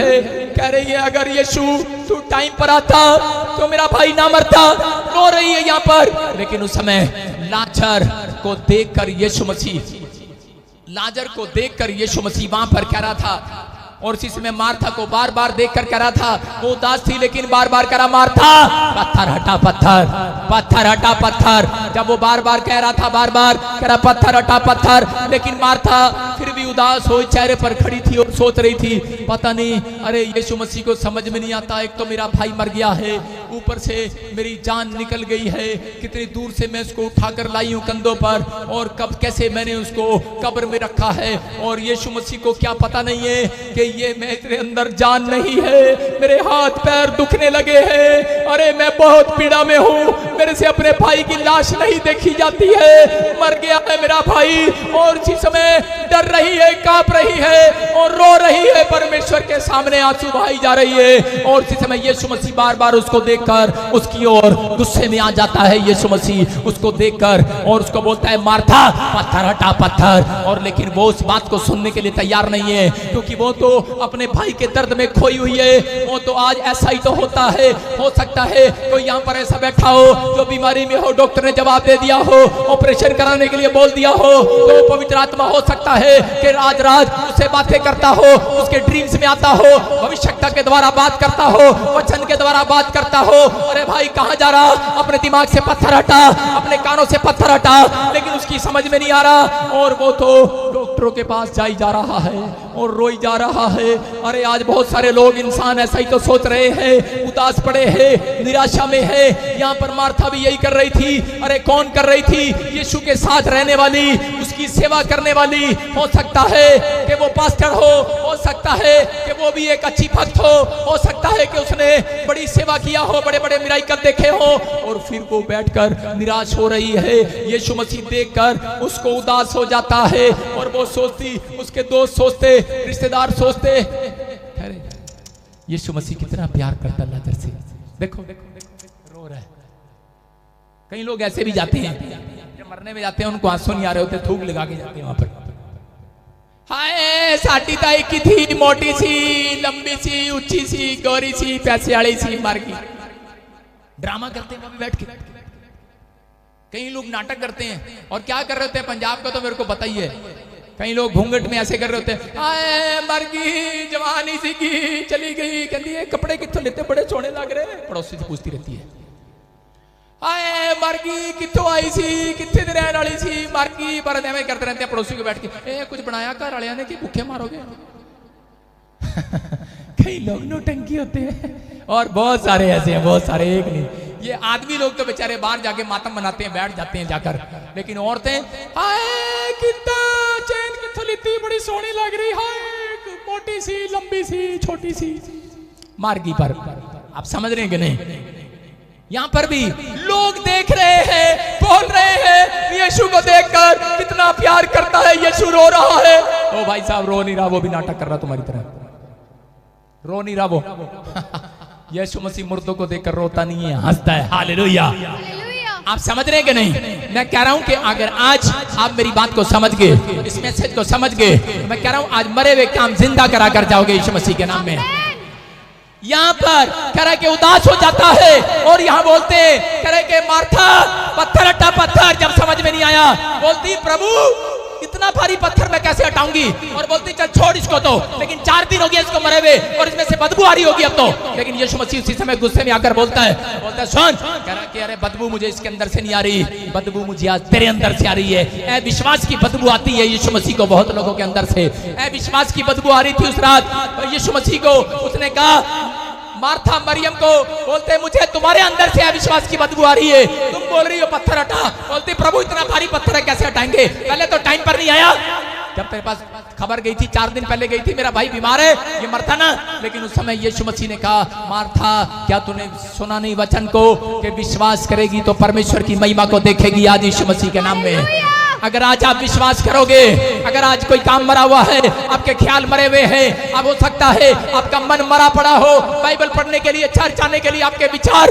है अगर यीशु तू टाइम पर आता तो मेरा भाई ना मरता। रो रही है यहाँ पर। लेकिन उस समय लाजर को देखकर यीशु मसीह वहां पर कह रहा था, और इसी समय मार्था को बार बार देख कर कह रहा था, वो उदास थी लेकिन बार बार कह रहा, मार्था पत्थर हटा पत्थर, पत्थर हटा पत्थर। जब वो बार बार कह रहा था, बार बार कह रहा पत्थर हटा पत्थर, लेकिन मार्था फिर भी उदास हो चेहरे पर खड़ी थी और सोच रही थी, पता नहीं, अरे यीशु मसीह को समझ में नहीं आता, एक तो मेरा भाई मर गया है, ऊपर से मेरी जान निकल गई है, कितनी दूर से मैं उसको उठाकर लाई हूं कंधों पर, और कब कैसे मैंने उसको कब्र में रखा है, और यीशु मसीह को क्या पता नहीं है कि ये मेरे अंदर जान नहीं है, मेरे हाथ पैर दुखने लगे हैं, अरे मैं बहुत पीड़ा में हूँ, मेरे से अपने भाई की लाश नहीं देखी जाती है, मर गया है मेरा भाई। और इसी समय डर रही है, कांप रही है और रो रही है, परमेश्वर के सामने आंसू बहाई जा रही है। और इसी समय यीशु मसीह बार बार उसको देखकर उसकी ओर गुस्से में आ जाता है। यीशु मसीह उसको देखकर और उसको बोलता है, मार्था पत्थर हटा पत्थर। और लेकिन वो उस बात को सुनने के लिए तैयार नहीं है, क्योंकि वो तो अपने भाई के दर्द में खोई हुई है। वो तो आज ऐसा ही तो होता है, हो सकता है कोई यहाँ पर ऐसा बैठा हो जो बीमारी में हो, डॉक्टर ने जवाब दे दिया हो, ऑपरेशन कराने के लिए बोल दिया हो, तो पवित्र आत्मा हो सकता है कि राज राज उससे बातें करता हो, उसके ड्रीम्स में आता हो, भविष्यता के द्वारा बात करता हो, वचन के द्वारा बात करता हो, अरे भाई कहाँ जा रहा, अपने दिमाग से पत्थर हटा, अपने कानों से पत्थर हटा, लेकिन उसकी समझ में नहीं आ रहा। और वो तो डॉक्टरों के पास जा रहा है और रोई जा रहा है। अरे आज बहुत सारे लोग, इंसान ऐसा ही तो सोच रहे हैं, उदास पड़े हैं, निराशा में है। यहाँ पर मार्था भी यही कर रही थी। अरे कौन कर रही थी? यीशु के साथ रहने वाली, उसकी सेवा करने वाली। हो सकता है कि वो पास्टर हो सकता है कि वो भी एक अच्छी भक्त हो सकता है कि उसने बड़ी सेवा किया हो, बड़े बड़े मिराकल देखे हो, और फिर वो बैठकर निराश हो रही है। यीशु मसीह देखकर उसको उदास हो जाता है, और वो सोचती, उसके दोस्त सोचते, रिश्तेदार सोचते, अरे यीशु मसीह कितना प्यार करता नजर से, देखो रो रहा है। कई लोग ऐसे भी जाते हैं, जब मरने में जाते हैं उनको आंसू नहीं आ रहे होते, थूक लगा के जाते हैं वहां पर। हाय साटी ताई की थी, मोटी सी, लंबी सी, ऊंची सी, गोरी सी, पैसे वाली सी, मर गई। ड्रामा करते हैं वहां बैठ के। कई लोग नाटक करते हैं, और क्या कर रहे होते हैं, पंजाब का तो मेरे को पता ही है। कई लोग घूंघट में ऐसे कर रहे होते हैं, आए मर गई, जवानी सी की, चली गई, कहती है कपड़े कितों लेते, बड़े सोने लग रहे। पड़ोसी से पूछती रहती है, आए मर गई, कितों आई सी, कितने दिन रहने वाली सी, मर गई। पर में करते रहते हैं पड़ोसी को बैठ के, ए कुछ बनाया घर वाले ने कि भूखे मारोगे। कई लोग नौटंकी होते हैं, और बहुत सारे ऐसे हैं, बहुत सारे, एक नहीं। ये आदमी लोग तो बेचारे बाहर जाके मातम बनाते हैं, बैठ जाते हैं जाकर, लेकिन औरतें, हाय कितना चैन कितों लेती, बड़ी सोहनी लग रही, हाय मोटी सी, लंबी सी, छोटी सी, मार्गी। पर आप समझ रहे हैं कि नहीं? यहाँ पर भी लोग देख रहे हैं, बोल रहे हैं, यीशु को देखकर कितना प्यार करता है, यीशु रो रहा है। ओ भाई साहब रो नहीं रहा, वो भी नाटक कर रहा तुम्हारी तरह, रो नहीं रहा वो। यीशु मसीह मुर्दों को देखकर रोता नहीं है, हंसता है। हालेलुया। आप समझ रहे हैं कि नहीं? मैं कह रहा हूं कि अगर आज आप मेरी बात को समझ गए, इस मैसेज को समझ गए, मैं कह रहा हूं आज मरे हुए काम जिंदा करा कर जाओगे यीशु मसीह के नाम में। यहाँ पर कह रहे के उदास हो जाता है, और यहाँ बोलते कह रहे के मार्था पत्थर हटा पत्थर। जब समझ में नहीं आया, बोलती प्रभु इतना भारी पत्थर मैं कैसे हटाऊंगी, और बोलती चल छोड़ इसको तो, लेकिन 4 दिन हो गया इसको मरे हुए, और इसमें से बदबू आ रही होगी अब तो। लेकिन यीशु मसीह उसी समय गुस्से में आकर बोलता है सुन, कह रहा कि अरे बदबू मुझे इसके अंदर से नहीं आ रही, बदबू मुझे आज तेरे अंदर से आ रही है। ए विश्वास की बदबू आती है यीशु मसीह को बहुत लोगों के अंदर से। ए विश्वास की बदबू आ रही थी उस रात यीशु मसीह को। उसने कहा मार्था मरियम को, बोलते मुझे तुम्हारे अंदर से अविश्वास की बदबू आ रही है, तुम बोल रही हो पत्थर हटा। बोलती प्रभु इतना भारी पत्थर है कैसे हटाएंगे, पहले तो टाइम पर नहीं आया। जब तेरे पास खबर गई थी, 4 दिन पहले गई थी, मेरा भाई बीमार है, ये मरता ना। लेकिन उस समय यीशु मसीह ने कहा मार्था क्या तूने सुना नहीं वचन को कि विश्वास करेगी तो परमेश्वर की महिमा को देखेगी। आज यीशु मसीह के नाम में अगर आज आप विश्वास करोगे, अगर आज कोई काम मरा हुआ है, आपके ख्याल मरे हुए हैं, अब हो सकता है आपका मन मरा पड़ा हो, बाइबल पढ़ने के लिए, चर्च आने के लिए आपके विचार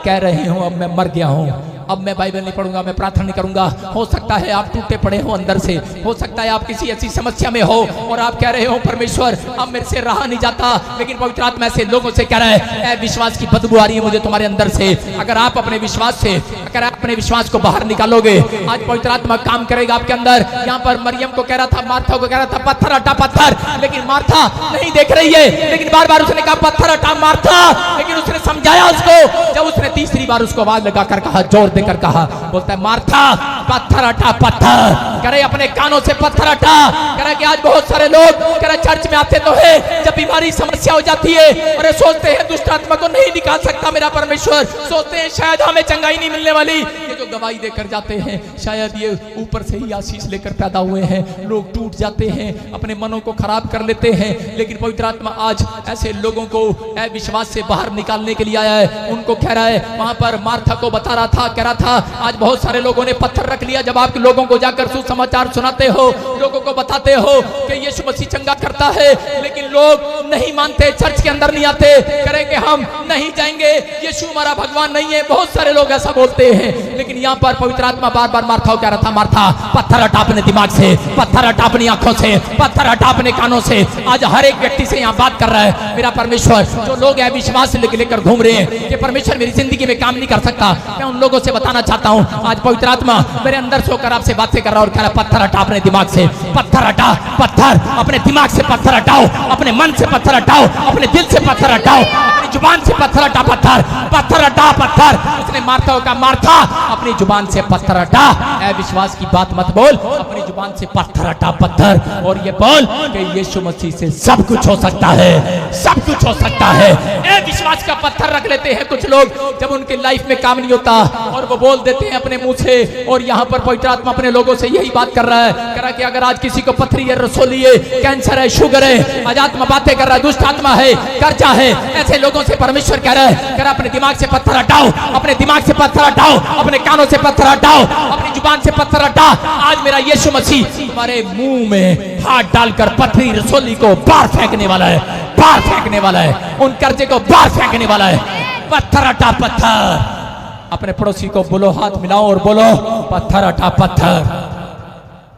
कह रहे हूं अब मैं मर गया हूं, अब मैं बाइबल नहीं पढ़ूंगा, मैं प्रार्थना नहीं करूंगा। हो सकता है आप टूटे पड़े हो अंदर से, हो सकता है आप किसी ऐसी समस्या में हो और आप कह रहे हो परमेश्वर अब मेरे से रहा नहीं जाता, लेकिन पवित्र आत्मा ऐसे लोगों से कह रहा है विश्वास की बदबू आ रही है मुझे तुम्हारे अंदर से। अगर आप अपने विश्वास से, अगर आप अपने विश्वास को बाहर निकालोगे, आज पवित्र आत्मा काम करेगा आपके अंदर। यहाँ पर मरियम को कह रहा था, मार्था को कह रहा था पत्थर हटा पत्थर, लेकिन मार्था नहीं देख रही है, लेकिन बार बार उसने कहा पत्थर हटा मार्था, लेकिन उसने समझाया उसको। जब उसने तीसरी बार उसको आवाज लगाकर कहा, जोर देकर कहा, बोलता है मार्था पत्थर हटा पत्थर, कह रहे अपने कानों से पत्थर हटा। कह रहा कि आज बहुत सारे लोग कह रहे चर्च में आते तो है, जब बीमारी समस्या हो जाती है और सोचते हैं दुष्ट आत्मा को नहीं निकाल सकता मेरा परमेश्वर, सोचते हैं शायद हमें चंगाई नहीं मिलने वाली। ये जो गवाही देकर जाते हैं शायद ये ऊपर से ही आशीष लेकर पैदा हुए हैं। लोग टूट जाते हैं, अपने मनों को खराब कर लेते हैं, लेकिन पवित्र आत्मा आज ऐसे लोगों को विश्वास से बाहर निकालने के लिए आया है। उनको कह रहा है, वहां पर मार्था को बता रहा था, कह रहा था आज बहुत सारे लोगों ने पत्थर रख लिया। जब आप लोगों को जाकर सुसमाचार सुनाते हो, लोगों को बताते हो कि यीशु मसीह चंगा करता है, लेकिन लोग नहीं मानते, चर्च के अंदर नहीं आते, करेंगे हम नहीं जाएंगे, यीशु हमारा भगवान नहीं है। बहुत सारे लोग ऐसा बोलते हैं, लेकिन यहाँ पर पवित्र आत्मा बार बार मार्था को कह रहा था, मार्था पत्थर हटा अपने दिमाग से, पत्थर हटा अपनी आंखों से, पत्थर हटा अपने कानों से। आज हर एक व्यक्ति से यहाँ बात कर रहा है मेरा परमेश्वर। जो लोग है विश्वास लेकर घूम रहे हैं कि परमेश्वर मेरी जिंदगी में काम नहीं कर सकता, मैं उन लोगों से बताना चाहता हूँ आज पवित्र आत्मा मेरे अंदर से होकर आपसे बातें कर रहा है और कह रहा है पत्थर हटा अपने दिमाग से, पत्थर हटा, पत्थर अपने दिमाग से पत्थर हटाओ, अपने मन से पत्थर हटाओ, अपने दिल से पत्थर हटाओ, अपनी जुबान से पत्थर हटा, पत्थर पत्थर हटा पत्थर। उसने मार्था का मार्था अपनी जुबान से पत्थर हटा, ऐ विश्वास की बात मत बोल, अपनी जुबान से पत्थर हटा पत्थर, और ये बोल कि यीशु मसीह से सब कुछ हो सकता है, सब कुछ हो सकता है। ऐ विश्वास का पत्थर रख लेते हैं कुछ लोग जब उनके लाइफ में काम नहीं होता और वो बोल देते हैं अपने मुंह से। और यहाँ पर पवित्र आत्मा अपने लोगों से यही बात कर रहा है, कह रहा है कि अगर आज किसी को पथरी है, रसोली है, कैंसर है, शुगर है, आज आत्मा बातें कर रहा है, दुष्ट आत्मा है, कर्जा है, ऐसे लोगों से परमेश्वर कह रहा है, कह रहा अपने दिमाग से पत्थर हटाओ, अपने दिमाग से पत्थर हटाओ, अपने कानों से पत्थर हटाओ, अपनी जुबान से पत्थर हटा। आज मेरा यीशु मसीह तुम्हारे मुंह में हाथ डालकर पथरी रसोली को बाहर फेंकने वाला है, बाहर फेंकने वाला है, उन कर्जे को बाहर फेंकने वाला है। पत्थर हटा पत्थर। अपने पड़ोसी को बोलो, हाथ मिलाओ और बोलो पत्थर हटा पत्थर।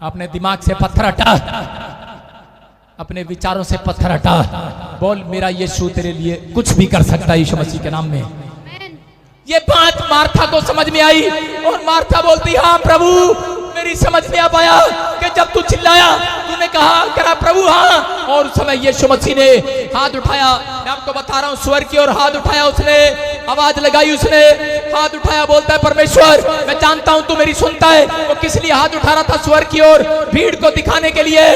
अपने दिमाग से पत्थर हटा, अपने विचारों से पत्थर हटा। बोल मेरा यीशु तेरे लिए कुछ भी कर सकता है यीशु मसीह के नाम में। ये बात मार्था को समझ में आई और मार्था बोलती हाँ प्रभु, मेरी समझ में आ पाया कि जब तू चिल्लाया, तूने कहा प्रभु हाँ, और उस समय यीशु मसीह ने हाथ उठाया। मैं आपको बता रहा हूँ, स्वर की ओर हाथ उठाया उसने, आवाज लगाई उसने, हाथ उठाया, बोलता है परमेश्वर मैं जानता हूँ तू मेरी सुनता है। वो किस लिए हाथ उठा रहा था? स्वर की ओर, भीड़ को दिखाने के लिए।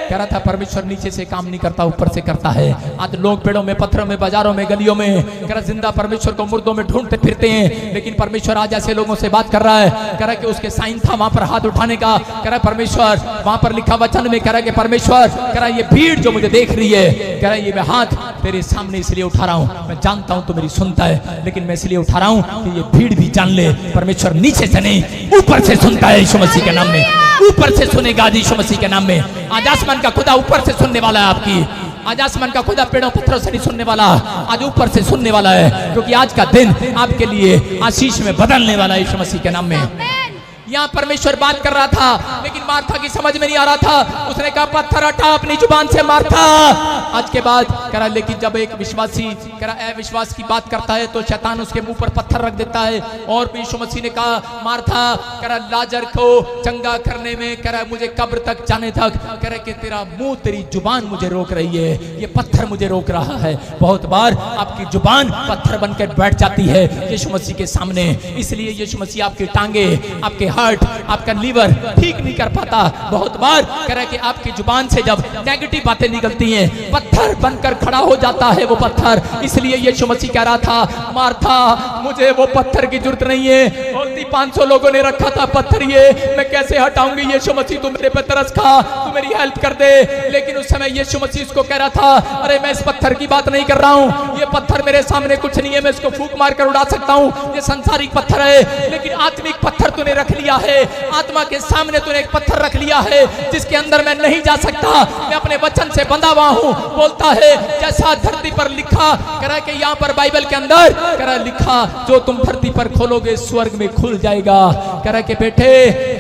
कह रहा था परमेश्वर नीचे से काम नहीं करता, ऊपर से करता है। आज लोग पेड़ों में, पत्थरों में, बाजारों में, गलियों में कह रहा जिंदा परमेश्वर को मुर्दों में ढूंढते फिरते हैं, लेकिन परमेश्वर आज ऐसे लोगों से बात कर रहा है। कह रहा कि उसके साइन था वहां पर हाथ उठाने का। कह रहा परमेश्वर वहां पर लिखा वचन में, कह रहा कि परमेश्वर, कह रहा ये भीड़ जो मुझे देख रही है, कह रहा ये मैं हाथ तेरे सामने इसलिए उठा रहा हूं, मैं जानता हूं तू मेरी सुनता है, लेकिन मैं इसलिए उठा रहा हूं कि ये भीड़ भी जान ले परमेश्वर नीचे से नहीं ऊपर से सुनता है यीशु मसीह के नाम में। ऊपर से सुनेगा यीशु मसीह के नाम में। आज आसमान का खुदा ऊपर से सुनने वाला है आपकी। आज आसमान का खुदा पेड़ों पत्थरों से नहीं सुनने वाला, आज ऊपर से सुनने वाला है, क्योंकि आज का दिन आपके लिए आशीष में बदलने वाला है यीशु मसीह के नाम में। यहाँ परमेश्वर बात कर रहा था, लेकिन मार्था की समझ में नहीं आ रहा था। उसने कहा पत्थर हटा अपनी जुबान से मार्था। आज के बाद करा, लेकिन जब एक विश्वासी करा अविश्वास की बात करता है तो शैतान उसके मुंह पर पत्थर रख देता है। और यीशु मसीह ने कहा मार्था, करा लाजर को चंगा करने में, करा मुझे कब्र तक जाने तक, करा कि तेरा मुंह, तेरी जुबान मुझे रोक रही है, ये पत्थर मुझे रोक रहा है। बहुत बार आपकी जुबान पत्थर बनकर बैठ जाती है यीशु मसीह के सामने। इसलिए यीशु मसीह आपकी टांगे, आपके हार्ट, आपका लीवर ठीक नहीं कर पाता। बहुत बार कह रहा है कि आपकी जुबान से जब नेगेटिव बातें निकलती हैं, पत्थर बनकर खड़ा हो जाता है वो पत्थर। इसलिए यीशु मसीह कह रहा था मार्था, मुझे वो पत्थर की जरूरत नहीं है। और 500 लोगों ने रखा था पत्थर, ये मैं कैसे हटाऊंगी? यीशु मसीह तू मेरे पे तरस खा, तू मेरी हेल्प कर दे। लेकिन उस समय यीशु मसीह उसको कह रहा था, अरे मैं इस पत्थर की बात नहीं कर रहा हूँ, ये पत्थर मेरे सामने कुछ नहीं है, मैं इसको फूंक मार कर उड़ा सकता हूँ, ये सांसारिक पत्थर है। लेकिन आत्मिक पत्थर तूने रख लिया है, आत्मा के सामने तूने एक पत्थर रख लिया है जिसके अंदर मैं नहीं जा सकता। मैं अपने वचन से बंधा हुआ हूँ। बोलता है जैसा धरती पर लिखा करा कि यहाँ पर बाइबल के अंदर करा लिखा, जो तुम धरती पर खोलोगे स्वर्ग में खुल जाएगा। करा के बेटे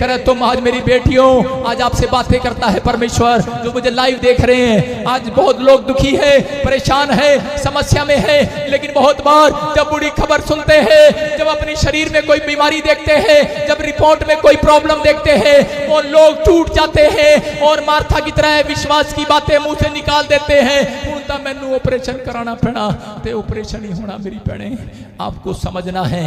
करा तुम आज मेरी बेटियों आज आपसे बातें करता है परमेश्वर, जो मुझे लाइव देख रहे हैं। आज बहुत लोग दुखी है, परेशान है, समस्या में है, लेकिन बहुत बार जब बुरी खबर सुनते हैं, जब अपने शरीर में कोई बीमारी देखते हैं, जब रिपोर्ट में कोई प्रॉब्लम देखते हैं, वो लोग टूट जाते हैं और मार्था की तरह विश्वास की बातें मुंह से निकाल देते हैं। पूर्णतः मैंने ऑपरेशन कराना पड़ा, तो ऑपरेशन ही होना मेरी बहने। आपको समझना है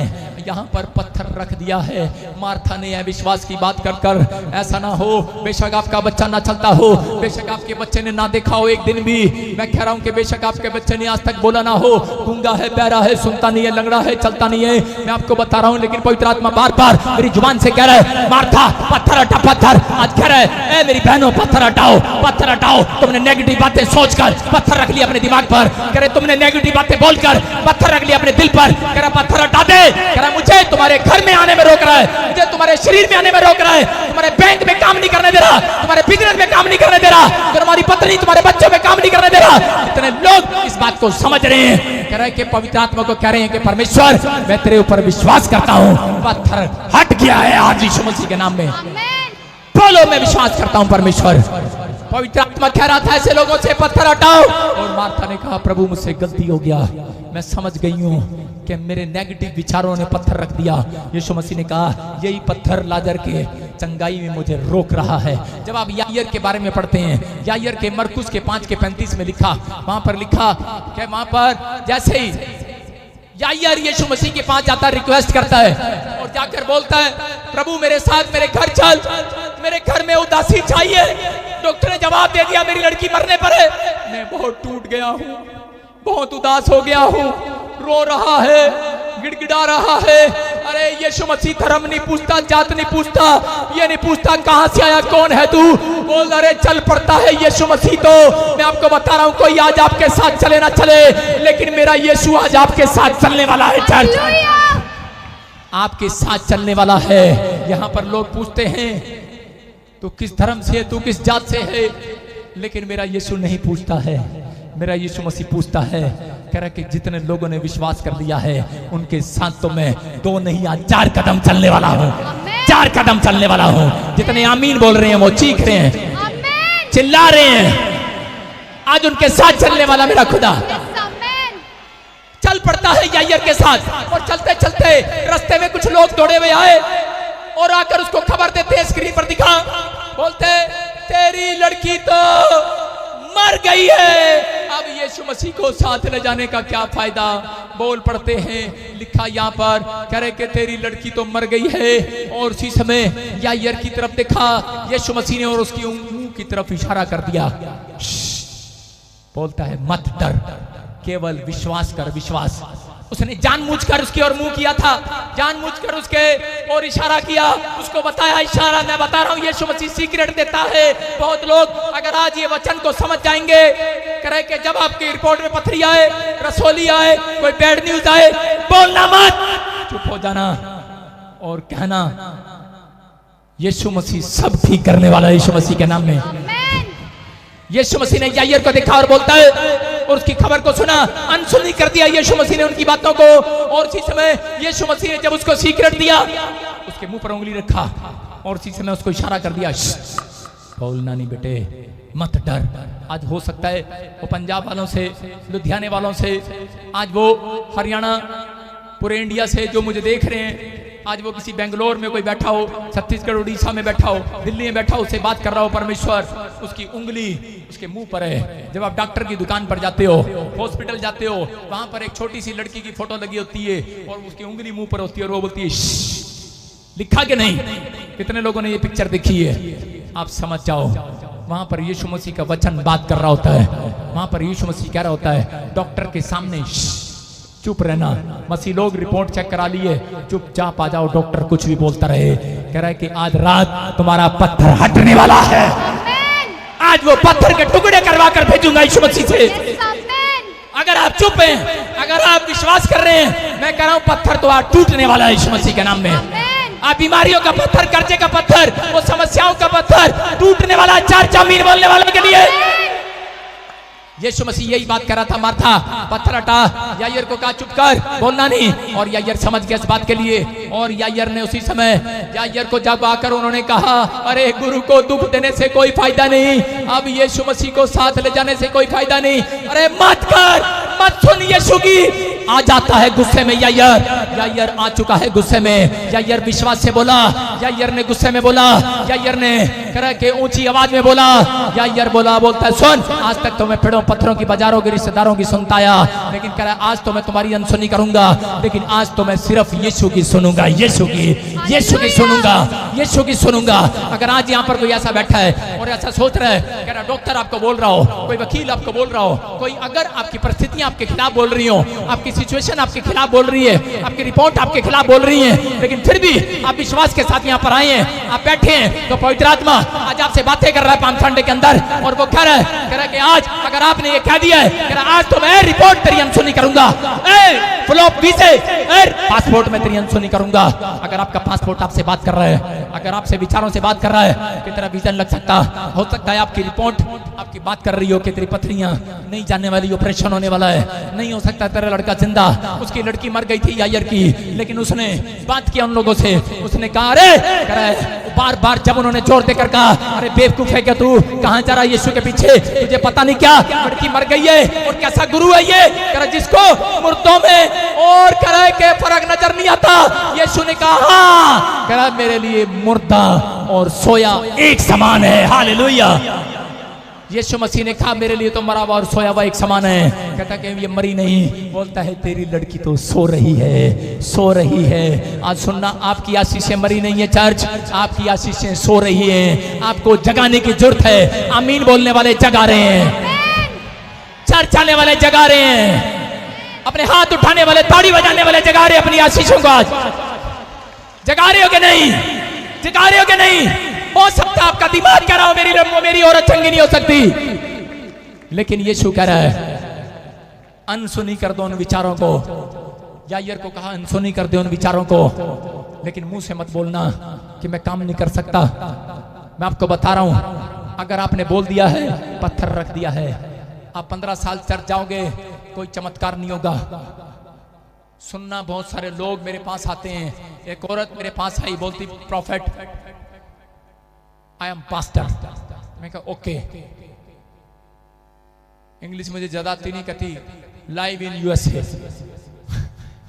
यहाँ पर पत्थर रख दिया है मार्था ने विश्वास की बात कर कर। ऐसा ना हो बेशक आपका बच्चा ना चलता हो, बेशक आपके बच्चे ने ना देखा हो एक दिन भी, मैं कह रहा हूँ कि बेशक आपके बच्चे ने आज तक बोला ना हो, गूंगा है, बहरा है, सुनता नहीं है, लंगड़ा है, चलता नहीं है, मैं आपको बता रहा हूँ, लेकिन पवित्र आत्मा बार बार मेरी जुबान से कह रहा है मार्था पत्थर हटा, पत्थर। आज कह रहा है ए मेरी बहनों पत्थर हटाओ, पत्थर हटाओ। तुमने नेगेटिव बातें सोचकर पत्थर रख लिया अपने दिमाग पर, कह रहे तुमने नेगेटिव बातें बोलकर पत्थर रख लिया अपने दिल पर, कह रहा पत्थर हटा दे। कह रहा मुझे तुम्हारे घर में आने में रोक रहा है, मुझे तुम्हारे शरीर में आने में रोक रहा है, तुम्हारे बैंक में काम नहीं करने दे रहा, तुम्हारे बिजनेस में काम नहीं करने दे रहा, तुम्हारी पत्नी तुम्हारे बच्चों में काम नहीं करने दे रहा। इतने लोग इस बात को समझ रहे हैं, कह रहे कि पवित्र आत्मा को कह रहे हैं कि परमेश्वर मैं तेरे ऊपर विश्वास करता हूँ, पत्थर हट गया है आज यीशु मसीह के नाम में। बोलो मैं विश्वास करता हूँ परमेश्वर। पवित्र आत्मा कह रहा था ऐसे लोगों से पत्थर हटाओ, और मार्था ने कहा प्रभु मुझसे गलती हो गया, मैं समझ गई हूँ कि मेरे नेगेटिव विचारों ने पत्थर रख दिया। यीशु मसीह ने कहा यही पत्थर लाजर के चंगाई में मुझे रोक रहा है। जब आप याईर के बारे में पढ़ते हैं, याईर के मरकुस के 5:35 में लिखा, वहां पर लिखा कि वहां पर जैसे ही याईर यीशु मसीह के पास जाता रिक्वेस्ट करता है और जाकर बोलता है प्रभु मेरे साथ मेरे घर चल, मेरे घर में उदासी चाहिए। डॉक्टर ने जवाब दे दिया मेरी लड़की मरने पर है, मैं बहुत टूट गया हूँ, बहुत उदास हो गया हूँ, रो रहा है, गिड़गिड़ा रहा है। अरे यीशु मसीह धर्म नहीं पूछता, जात नहीं पूछता, ये नहीं पूछता कहां से आया, कौन है तू, बोल अरे चल पड़ता है यीशु मसीह। तो मैं आपको बता रहा हूं कोई आज आपके साथ चले ना चले, लेकिन मेरा यीशु आज आपके साथ चलने वाला है। चर्च आपके साथ चलने वाला है। यहाँ पर लोग पूछते हैं तू किस धर्म से है, तू किस जात से है, लेकिन मेरा यीशु नहीं पूछता है, मेरा यीशु मसीह पूछता है। कह रहा कि जितने लोगों ने विश्वास कर लिया है उनके साथ तो मैं 2 नहीं आज 4 कदम चलने वाला हूँ, 4 कदम चलने वाला हूँ। जितने आमीन बोल रहे हैं वो चीख रहे हैं, चिल्ला रहे हैं, आज उनके साथ चलने वाला मेरा खुदा चल पड़ता है याईर के साथ। और चलते चलते रास्ते में कुछ लोग दौड़े हुए आए और आकर उसको खबर देते, स्क्रीन पर दिखा, बोलते तेरी लड़की तो मर गई है, अब यीशु मसीह को साथ ले जाने का क्या फायदा। बोल पड़ते हैं, लिखा यहाँ पर कह रहे कि तेरी लड़की तो मर गई है। और उसी समय याईर की तरफ देखा यीशु मसीह ने और उसकी मुंह की तरफ इशारा कर दिया। बोलता है मत डर, केवल विश्वास कर, विश्वास। उसने जानबूझकर उसकी ओर मुंह किया था, जानबूझकर उसके और इशारा किया, उसको बताया इशारा। मैं बता रहा हूँ यीशु मसीह सीक्रेट देता है। बहुत लोग अगर आज ये वचन को समझ जाएंगे, करे कि जब आपकी रिपोर्ट में पथरी आए, रसोली आए, कोई बैड न्यूज आए, बोलना मत, चुप हो जाना और कहना यीशु मसीह सब ठीक करने वाला है यीशु मसीह के नाम में। यीशु मसीह ने याईर को देखा और बोलता है, और उसकी खबर को सुना, अनसुनी कर दिया यीशु मसीह ने उनकी बातों को। और उसी समय यीशु मसीह ने जब उसको सीक्रेट दिया, उसके मुंह पर उंगली रखा और उसी समय उसको इशारा कर दिया, बोलना नहीं बेटे, मत डर। आज हो सकता है वो पंजाब वालों से, लुधियाने वालों से, आज वो हरियाणा, पूरे इंडिया से जो मुझे देख रहे हैं, आज वो किसी बेंगलोर में कोई बैठा हो, छत्तीसगढ़ उड़ीसा में बैठा हो, दिल्ली में बैठा हो, उससे बात कर रहा हो, परमेश्वर उसकी उंगली उसके मुंह पर है। जब आप डॉक्टर की दुकान पर जाते हो, हॉस्पिटल जाते हो, वहां पर एक छोटी सी लड़की की फोटो लगी होती है और उसकी उंगली मुंह पर होती है और वो बोलती है लिखा कि नहीं। कितने लोगों ने ये पिक्चर देखी है? आप समझ जाओ, वहां पर यीशु मसीह का वचन बात कर रहा होता है, वहां पर यीशु मसीह कह रहा होता है डॉक्टर के सामने चुप रहना। मसीह लोग रिपोर्ट चेक करा लिए, चुपचाप आ जाओ, डॉक्टर कुछ भी बोलता रहे। कह रहा है कि आज रात तुम्हारा पत्थर हटने वाला है, आज वो पत्थर के टुकड़े करवा कर भेजूंगा यीशु मसीह से। अगर आप चुप हैं, अगर आप विश्वास कर रहे हैं, मैं कह रहा हूं पत्थर तो आज टूटने वाला है यीशु मसीह के नाम में। आप बीमारियों का पत्थर, कर्जे का पत्थर, वो समस्याओं का पत्थर टूटने वाला। 4 आमीन बोलने वालों के लिए यीशु मसीह यही बात कर रहा था, मार्था पत्थर हटा। यायर को कहा चुप कर, बोलना नहीं, और यायर समझ गया इस बात के लिए। और यायर ने उसी समय यायर को जब आकर उन्होंने कहा, अरे गुरु को दुख देने से कोई फायदा नहीं, अब यीशु मसीह को साथ ले जाने से कोई फायदा नहीं, अरे मत कर, मत सुन यीशु की। आ जाता है गुस्से में यायर, यायर आ चुका है गुस्से में। यायर विश्वास से बोला, यायर ने गुस्से में बोला, यायर ने कह के ऊंची आवाज में बोला। यायर बोलता है सुन, आज तक तो मैं पेड़ों पत्थरों की, बाजारों के रिश्तेदारों की सुनता आया, लेकिन कह रहा है आज तो मैं तुम्हारी अनसुनी करूंगा, लेकिन आज तो मैं सिर्फ यीशु की सुनूंगा, यीशु की सुनूंगा, यीशु की सुनूंगा। अगर आज यहाँ पर कोई ऐसा बैठा है और ऐसा सोच रहा है, कह रहा डॉक्टर आपको बोल रहा हो, कोई वकील आपको बोल रहा हो, कोई अगर आपकी परिस्थितियां आपके खिलाफ बोल रही हो, आपकी सिचुएशन आपके खिलाफ बोल रही है, आपकी रिपोर्ट आपके खिलाफ बोल रही है, लेकिन फिर भी आप विश्वास के साथ यहाँ पर आए हैं, आप बैठे हैं, तो पवित्र आत्मा आज आपसे बातें कर रहा है पाम संडे के अंदर, और वो कह रहा है कि आज अगर आपने ये कह दिया है, कह रहा आज तो मैं रिपोर्ट तेरी अनसुनी करूंगा, फ्लॉप वीजे, पासपोर्ट में तेरी अनसुनी करूंगा। अगर आपका पासपोर्ट आपसे बात कर रहा है, अगर आपसे विचारों से बात कर रहा है कि तेरा वीजा लग सकता, हो सकता है आपकी रिपोर्ट आपकी बात कर रही हो कि तेरी पथरियां नहीं जाने वाली, ऑपरेशन होने वाला है, नहीं हो सकता तेरा लड़का जिंदा, उसकी लड़की मर गई थी यायर की, लेकिन उसने बात किया उन लोगों से, उसने कहा अरे बार बार जब उन्होंने जोर देकर कहा, अरे बेवकूफ है क्या तू, कहां जा रहा है यीशु के पीछे, तुझे पता नहीं क्या लड़की मर गई है, और कैसा गुरु है ये, कह जिसको मुर्दों में और करे के फर्क नजर नहीं आता। यीशु ने कहा हाँ, कह रहा मेरे लिए मुर्दा और सोया एक समान है, हालेलुया। यीशु मसीह ने कहा मेरे लिए तो मरा हुआ और सोया हुआ एक समान है। कहता कि ये मरी नहीं, बोलता है तेरी लड़की तो सो रही है, सो रही है। आज सुनना, आपकी आशीषें मरी नहीं है चर्च, आपकी आशीषें सो रही हैं, आपको जगाने की जरूरत है। आमीन बोलने वाले जगा रहे हैं, चर्च आने वाले जगा रहे हैं, अपने हाथ उठाने वाले, ताड़ी बजाने वाले जगा रहे हैं अपनी आशीषों को। आज जगा रहे हो कि नहीं, जगा रहे हो कि नहीं? हो सकता आपका दिमाग कह रहा हो मेरी औरत चंगी नहीं हो सकती, लेकिन यीशु कह रहा है अनसुनी कर दो उन विचारों को। यायर को कहा अनसुनी कर दो उन विचारों को, लेकिन मुंह से मत बोलना कि मैं काम नहीं कर सकता। मैं आपको बता रहा हूं, अगर आपने बोल दिया है, पत्थर रख दिया है, आप 15 साल चर्च जाओगे, कोई चमत्कार नहीं होगा। सुनना, बहुत सारे लोग मेरे पास आते हैं, एक औरत मेरे पास आई, बोलती प्रॉफिट आई एम पास्टर। मैं कहा ओके, इंग्लिश मुझे ज्यादा आती नहीं, कहती लाइव इन यूएसए,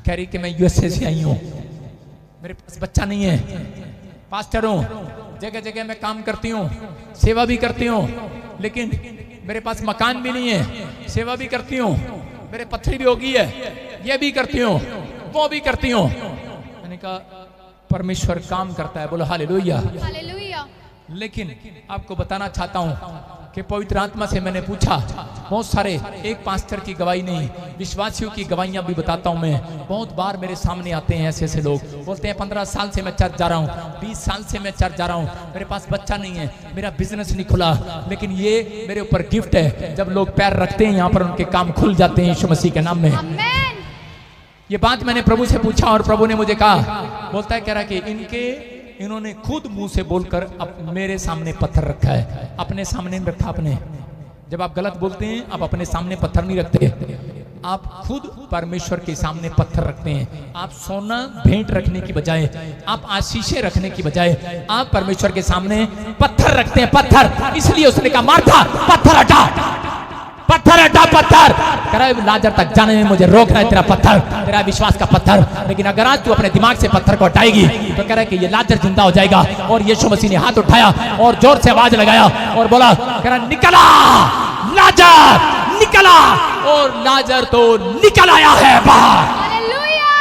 कह रही कि मैं यूएसए से आई हूं, मेरे पास बच्चा नहीं है, पास्टर हूं, जगह जगह मैं काम करती हूं, सेवा भी करती हूं, लेकिन मेरे पास मकान भी नहीं है, सेवा भी करती हूं, मेरे पत्थरी भी होगी है, ये भी करती हूं, वो भी करती हूं। मैंने कहा परमेश्वर काम करता है, बोलो हालेलुया, हालेलुया। लेकिन आपको बताना चाहता हूं कि पवित्र आत्मा से मैंने पूछा, बहुत सारे, एक पास्टर की गवाही नहीं, विश्वासियों की गवाहियां भी बताता हूं मैं। बहुत बार मेरे सामने आते हैं ऐसे ऐसे लोग, बोलते हैं 15 साल से मैं चर्च जा रहा हूं, 20 साल से मैं चर्च जा रहा हूं, मेरे पास बच्चा नहीं है, मेरा बिजनेस नहीं खुला, लेकिन ये मेरे ऊपर गिफ्ट है, जब लोग पैर रखते हैं यहाँ पर उनके काम खुल जाते हैं यीशु मसीह के नाम में। आमीन। ये बात मैंने प्रभु से पूछा और प्रभु ने मुझे कहा, बोलता है, कह रहा कि इन्होंने खुद मुंह से बोलकर मेरे सामने पत्थर रखा है, अपने सामने नहीं रखा। अपने, जब आप गलत बोलते हैं, आप अपने सामने पत्थर नहीं रखते, आप खुद परमेश्वर के सामने पत्थर रखते हैं। आप सोना भेंट रखने की बजाय, आप आशीषें रखने की बजाय, आप परमेश्वर के सामने पत्थर रखते हैं, पत्थर। इसलिए उसने कहा मार्था पत्थर हटा, पत्थर हटा, पत्थर। कह रहा है लाजर तक जाने में मुझे रोक रहा है तेरा पत्थर, तेरा विश्वास का पत्थर, लेकिन अगर आज तू अपने दिमाग से पत्थर को हटाएगी तो कह रहा है कि ये लाजर जिंदा हो जाएगा। और यीशु मसीह ने हाथ उठाया और जोर से आवाज लगाया और बोला, कह रहा निकला लाजर, निकला, और लाजर तो निकल आया है बाहर। हालेलुया।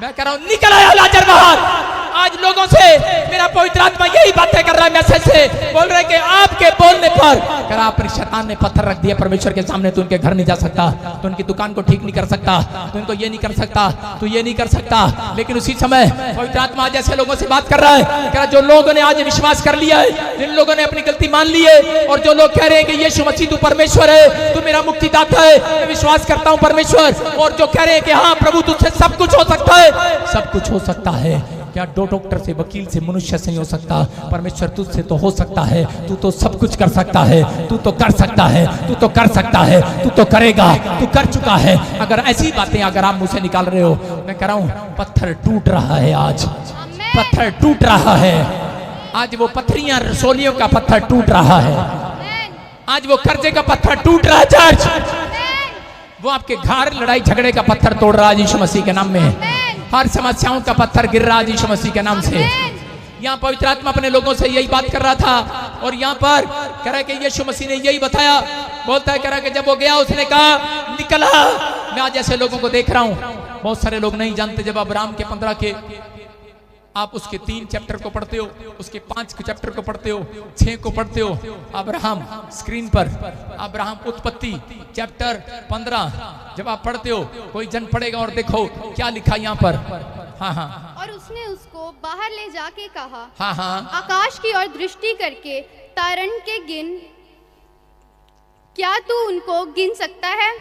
मैं कह रहा हूं निकल आया लाजर बाहर। आज लोगों से मेरा पवित्र आत्मा यही बातें कर रहा है, मैसेज से बोल रहे कि आपके बोलने पर, कह रहा अपने शैतान ने पत्थर रख दिया परमेश्वर के सामने, तो उनके घर नहीं जा सकता, तो उनकी दुकान को ठीक नहीं कर सकता, तो उनको ये नहीं कर सकता, तो ये नहीं कर सकता। लेकिन उसी समय पवित्र आत्मा आज ऐसे लोगों से बात कर रहा है, कह रहा जो लोगों ने आज विश्वास कर लिया है, जिन लोगों ने अपनी गलती मान ली है, और जो लोग कह रहे हैं कि यीशु मसीह तू परमेश्वर है, तू मेरा मुक्तिदाता है, मैं विश्वास करता हूं परमेश्वर, और जो कह रहे हैं कि हाँ प्रभु तुझसे सब कुछ हो सकता है, सब कुछ हो सकता है। क्या दो डॉक्टर से, वकील से, मनुष्य से नहीं हो सकता, परमेश्वर तुझसे तो हो सकता है। तू तो सब कुछ कर सकता है, तू तो कर सकता है, तू तो कर सकता है, तू तो करेगा, तू कर चुका है। अगर ऐसी बातें अगर आप मुंह से निकाल रहे हो, मैं कह रहा हूं पत्थर टूट रहा है, आज पत्थर टूट रहा है। आज वो पत्थरियां रसोलियों का पत्थर टूट रहा है, आज वो कर्जे का पत्थर टूट रहा है। चर्च, वो आपके घर लड़ाई झगड़े का पत्थर तोड़ रहा है यीशु मसीह के नाम में। हर समस्याओं का पत्थर गिर रहा है यीशु मसीह के नाम से। यहाँ पवित्र आत्मा अपने लोगों से यही बात कर रहा था, और यहाँ पर कह रहा है कि यीशु मसीह ने यही बताया। बोलता है, कह रहा है कि जब वो गया उसने कहा निकला। मैं आज ऐसे लोगों को देख रहा हूँ, बहुत सारे लोग नहीं जानते। जब अब्राहम के 15 के आप उसके 3 चैप्टर को पढ़ते हो, उसके 5 चैप्टर को पढ़ते हो, 6 को पढ़ते हो, अब्राहम स्क्रीन पर, अब्राहम उत्पत्ति चैप्टर 15 जब आप पढ़ते हो, कोई जन पढ़ेगा और देखो क्या लिखा यहाँ पर। हाँ हाँ, और उसने उसको बाहर ले जाके कहा, हाँ हाँ, आकाश की ओर दृष्टि करके तारन के गिन, क्या तू उनको गिन सकता है?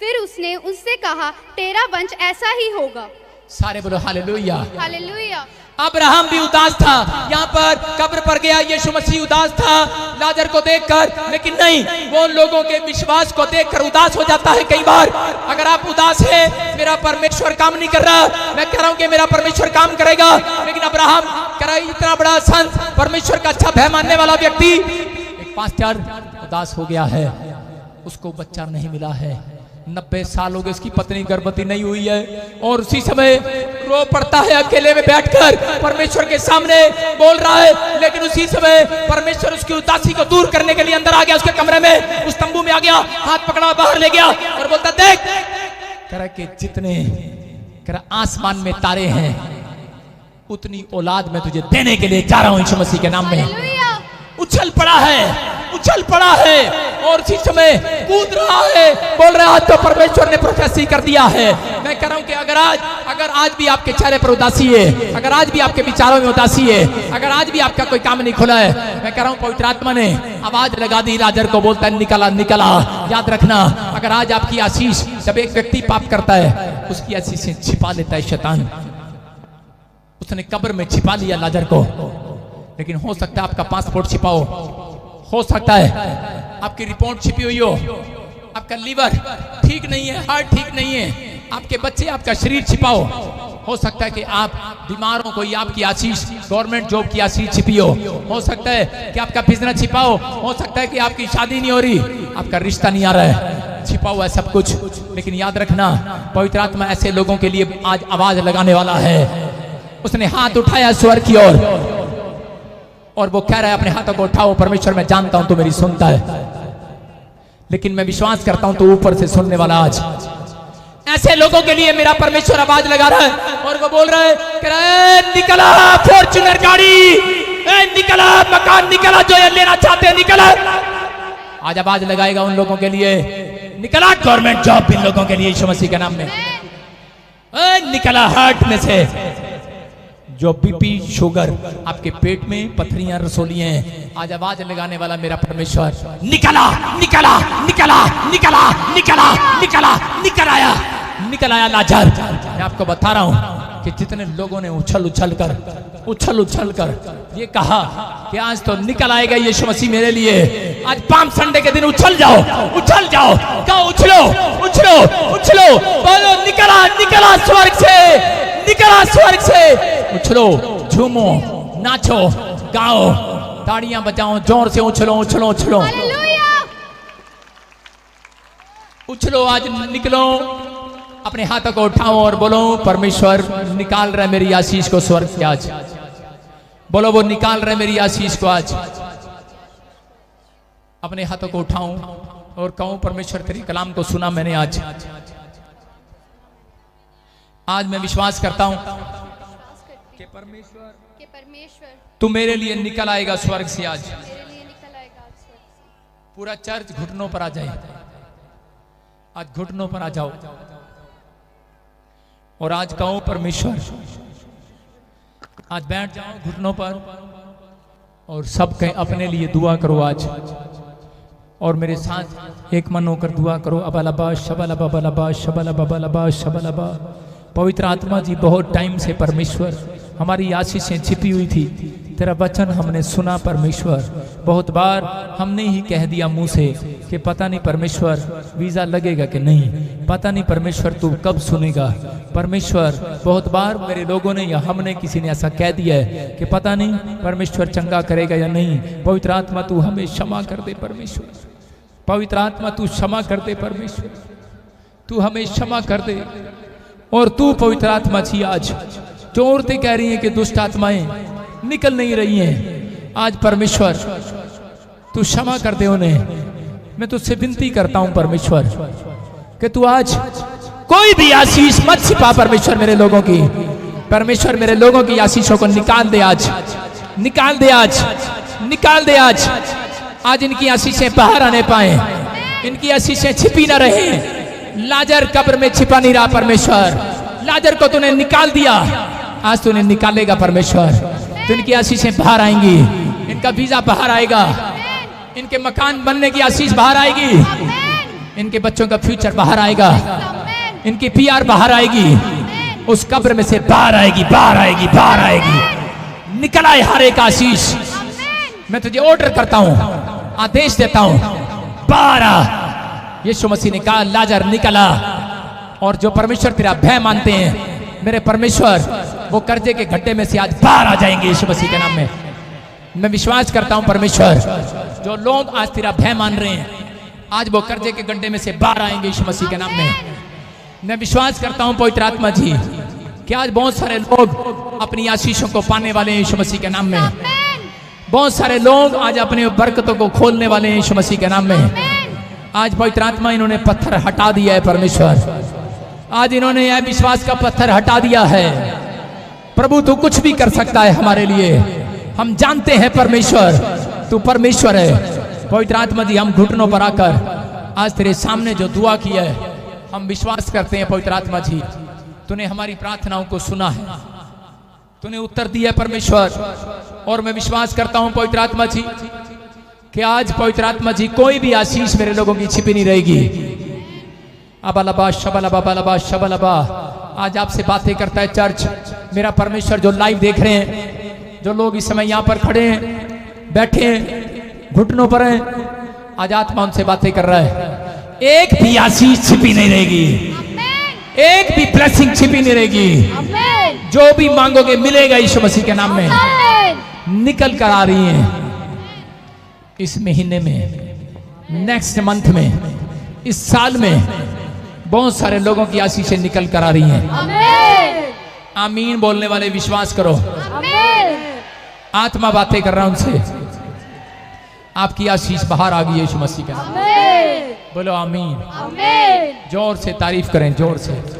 फिर उसने उससे कहा, तेरा वंश ऐसा ही होगा। सारे बोलो हालेलुया। हालेलुया। अब्राहम भी उदास था, यहाँ पर कब्र पर गया यीशु मसीह उदास था लाजर को देखकर, लेकिन नहीं, वो लोगों के विश्वास को देखकर उदास हो जाता है कई बार। अगर आप उदास है, मेरा परमेश्वर काम नहीं कर रहा, मैं कह रहा हूँ कि मेरा परमेश्वर काम करेगा। लेकिन अब्राहम कह रहा है, इतना बड़ा संत, परमेश्वर का अच्छा भय मानने वाला व्यक्ति, एक पास्टर उदास हो गया है, उसको बच्चा नहीं मिला है, 90 साल हो गए, उसकी पत्नी गर्भवती नहीं हुई है, और उसी समय रो पड़ता है अकेले में बैठकर, परमेश्वर के सामने बोल रहा है। लेकिन उसी समय परमेश्वर उसकी उदासी को दूर करने के लिए अंदर आ गया, उसके कमरे में, उस तंबू में आ गया, हाथ पकड़ा बाहर ले गया और बोलता, देख कह के जितने आसमान में तारे हैं उतनी औलाद मैं तुझे देने के लिए जा रहा हूं यीशु मसीह के नाम में। उछल पड़ा है, उछल पड़ा है, और इसी समय कूद रहा है, बोल रहा है आज तो परमेश्वर ने प्रोफेसी कर दिया है। मैं कह रहा हूं कि अगर आज भी आपके चेहरे पर उदासी है, अगर आज भी आपके विचारों में उदासी है, अगर आज भी आपका कोई काम नहीं खुला है, मैं कह रहा हूं पवित्र आत्मा ने आवाज लगा दी लाजर को, बोलता है निकला निकला। याद रखना, अगर आज आपकी आशीष, जब एक व्यक्ति पाप करता है उसकी आशीष छिपा लेता है शैतान। उसने कब्र में छिपा लिया लाजर को, लेकिन हो सकता है आपका पासपोर्ट छिपा हो सकता है आपकी रिपोर्ट छिपी हुई आपका लीवर ठीक नहीं है, हार्ट ठीक नहीं है, आपके बच्चे, आपका शरीर छिपा हो सकता है कि आप बीमार हो, कोई आपकी आशीष, गवर्नमेंट जॉब की आशीष छिपी हो सकता है कि आपका बिजनेस छिपा हो सकता है कि आपकी शादी नहीं हो रही, आपका रिश्ता नहीं आ रहा है, छिपा हुआ है सब कुछ। लेकिन याद रखना, पवित्र आत्मा ऐसे लोगों के लिए आज आवाज लगाने वाला है। उसने हाथ उठाया स्वर्ग की ओर और वो कह रहा है, अपने हाथों को उठाओ, परमेश्वर मैं जानता हूं तू मेरी सुनता है, लेकिन मैं विश्वास करता हूं तू ऊपर से सुनने वाला। आज ऐसे लोगों के लिए मेरा परमेश्वर आवाज लगा रहा है और वो बोल रहा है, कह रहा है निकला फॉर्च्यूनर गाड़ी, निकला मकान, निकला जो ये लेना चाहते हैं, निकला। आज आवाज लगाएगा उन लोगों के लिए, निकला गवर्नमेंट जॉब इन लोगों के लिए यीशु मसीह के नाम में, निकला हार्ट में से जो बीपी शुगर आपके पेट में पथरियां रसोलियां हैं, आज आवाज लगाने वाला मेरा परमेश्वर निकला निकला निकला निकला निकला निकला निकल आया लाजर। मैं आपको बता रहा हूं कि जितने लोगों ने उछल उछल कर ये कहा कि आज तो निकल आएगा यीशु मसीह मेरे लिए, आज पाम संडे के दिन उछल जाओ कहो उछलो उछलो उछलो, बोलो निकला निकला स्वर्ग से, निकला स्वर्ग से, उछलो, झूमो, नाचो, गाओ, ताड़ियां बजाओ, जोर से उछलो उछलो उछलो उछलो। आज निकलो, अपने हाथों को उठाओ और बोलो परमेश्वर निकाल रहा है मेरी आशीष को स्वर्ग से। आज बोलो वो निकाल रहा है मेरी आशीष को। आज अपने हाथों को उठाऊं और कहूं परमेश्वर तेरी कलाम को सुना मैंने। आज मैं विश्वास करता हूं कि परमेश्वर तू मेरे लिए निकल आएगा स्वर्ग से। आज पूरा चर्च घुटनों पर आ जाए, आज घुटनों पर आ जाओ और आज कहो परमेश्वर, आज बैठ जाओ घुटनों पर और सब कहीं अपने लिए दुआ करो आज, और मेरे साथ एक मन होकर दुआ करो। अबलबा शबलबा बलबा शबलबा बलबा शबलबा। पवित्र आत्मा जी बहुत टाइम से परमेश्वर हमारी आशीषें छिपी हुई थी। तेरा वचन हमने सुना परमेश्वर, बहुत बार हमने ही कह दिया मुंह से कि पता नहीं परमेश्वर वीजा लगेगा कि नहीं, पता नहीं परमेश्वर तू कब सुनेगा। परमेश्वर बहुत बार मेरे लोगों ने या हमने किसी ने ऐसा कह दिया है कि पता नहीं परमेश्वर चंगा करेगा या नहीं। पवित्र आत्मा तू हमें क्षमा कर दे परमेश्वर, पवित्र आत्मा तू क्षमा कर दे परमेश्वर, तू हमें क्षमा कर दे। और तू पवित्र आत्मा जी आज जो औरतें कह रही हैं कि दुष्ट आत्माएं निकल नहीं रही हैं, आज परमेश्वर तू क्षमा कर दे उन्हें। मैं तुझसे विनती करता हूं परमेश्वर कि तू आज कोई भी आशीष मत छिपा परमेश्वर मेरे लोगों की। परमेश्वर मेरे लोगों की आशीषों को निकाल दे आज, निकाल दे आज, निकाल दे आज। आज इनकी आशीषें बाहर आने पाए, इनकी आशीषें छिपी ना रहे। लाजर कब्र में छिपा नहीं रहा परमेश्वर, लाजर को तूने निकाल दिया, आज तूने निकालेगा परमेश्वर। तो इनकी आशीषें बाहर आएंगी, इनका वीजा बाहर आएगा, इनके मकान बनने की आशीष बाहर आएगी, इनके बच्चों का फ्यूचर बाहर आएगा, इनकी पीआर बाहर आएगी, उस कब्र में से बाहर आएगी, बाहर आएगी, बाहर आएगी। निकल आए हर एक आशीष। मैं तुझे ऑर्डर करता हूं, आदेश देता हूं, बाहर आ। यीशु मसीह ने कहा लाजर निकला। और जो परमेश्वर तेरा भय मानते हैं मेरे परमेश्वर, वो कर्जे के गड्ढे में से आज बाहर आ जाएंगे यीशु मसीह के नाम में। मैं विश्वास करता हूं परमेश्वर, जो लोग आज तेरा भय मान रहे हैं आज वो कर्जे के गड्ढे में से बाहर आएंगे यीशु मसीह के नाम में। मैं विश्वास करता हूं पवित्र आत्मा जी कि आज बहुत सारे लोग अपनी आशीषों को पाने वाले हैं यीशु मसीह के नाम में। बहुत सारे लोग आज अपने बरकतों को खोलने वाले हैं यीशु मसीह के नाम में। आज पवित्र आत्मा इन्होंने पत्थर हटा दिया है परमेश्वर, आज इन्होंने यह विश्वास का पत्थर हटा दिया है। प्रभु तू कुछ भी कर सकता है हमारे लिए, हम जानते हैं परमेश्वर तू परमेश्वर है। पवित्र आत्मा जी हम घुटनों पर आकर आज तेरे सामने जो दुआ की है हम विश्वास करते हैं पवित्र आत्मा जी तूने हमारी प्रार्थनाओं को सुना है, तूने उत्तर दिया परमेश्वर। और मैं विश्वास करता हूं पवित्र आत्मा जी कि आज पवित्र आत्मा जी कोई भी आशीष मेरे लोगों की छिपी नहीं रहेगी। अबलबा शबलबा बलबा शबलबा आज आपसे बातें करता है चर्च। मेरा परमेश्वर जो लाइव देख रहे हैं, जो लोग इस समय यहाँ पर खड़े हैं, बैठे हैं, घुटनों पर हैं, आज आत्मा उनसे बातें कर रहा है। एक भी आशीष छिपी नहीं रहेगी, एक भी ब्लेसिंग छिपी नहीं रहेगी। जो भी मांगोगे मिलेगा यीशु मसीह के नाम में। निकल कर आ रही हैं इस महीने में, नेक्स्ट मंथ में, इस साल में बहुत सारे लोगों की आशीषें निकल कर आ रही हैं। आमीन बोलने वाले विश्वास करो। आत्मा बातें कर रहा हूं उनसे, आपकी आशीष बाहर आ गई यीशु मसीह के नाम में। बोलो आमीन, जोर से तारीफ करें, जोर से।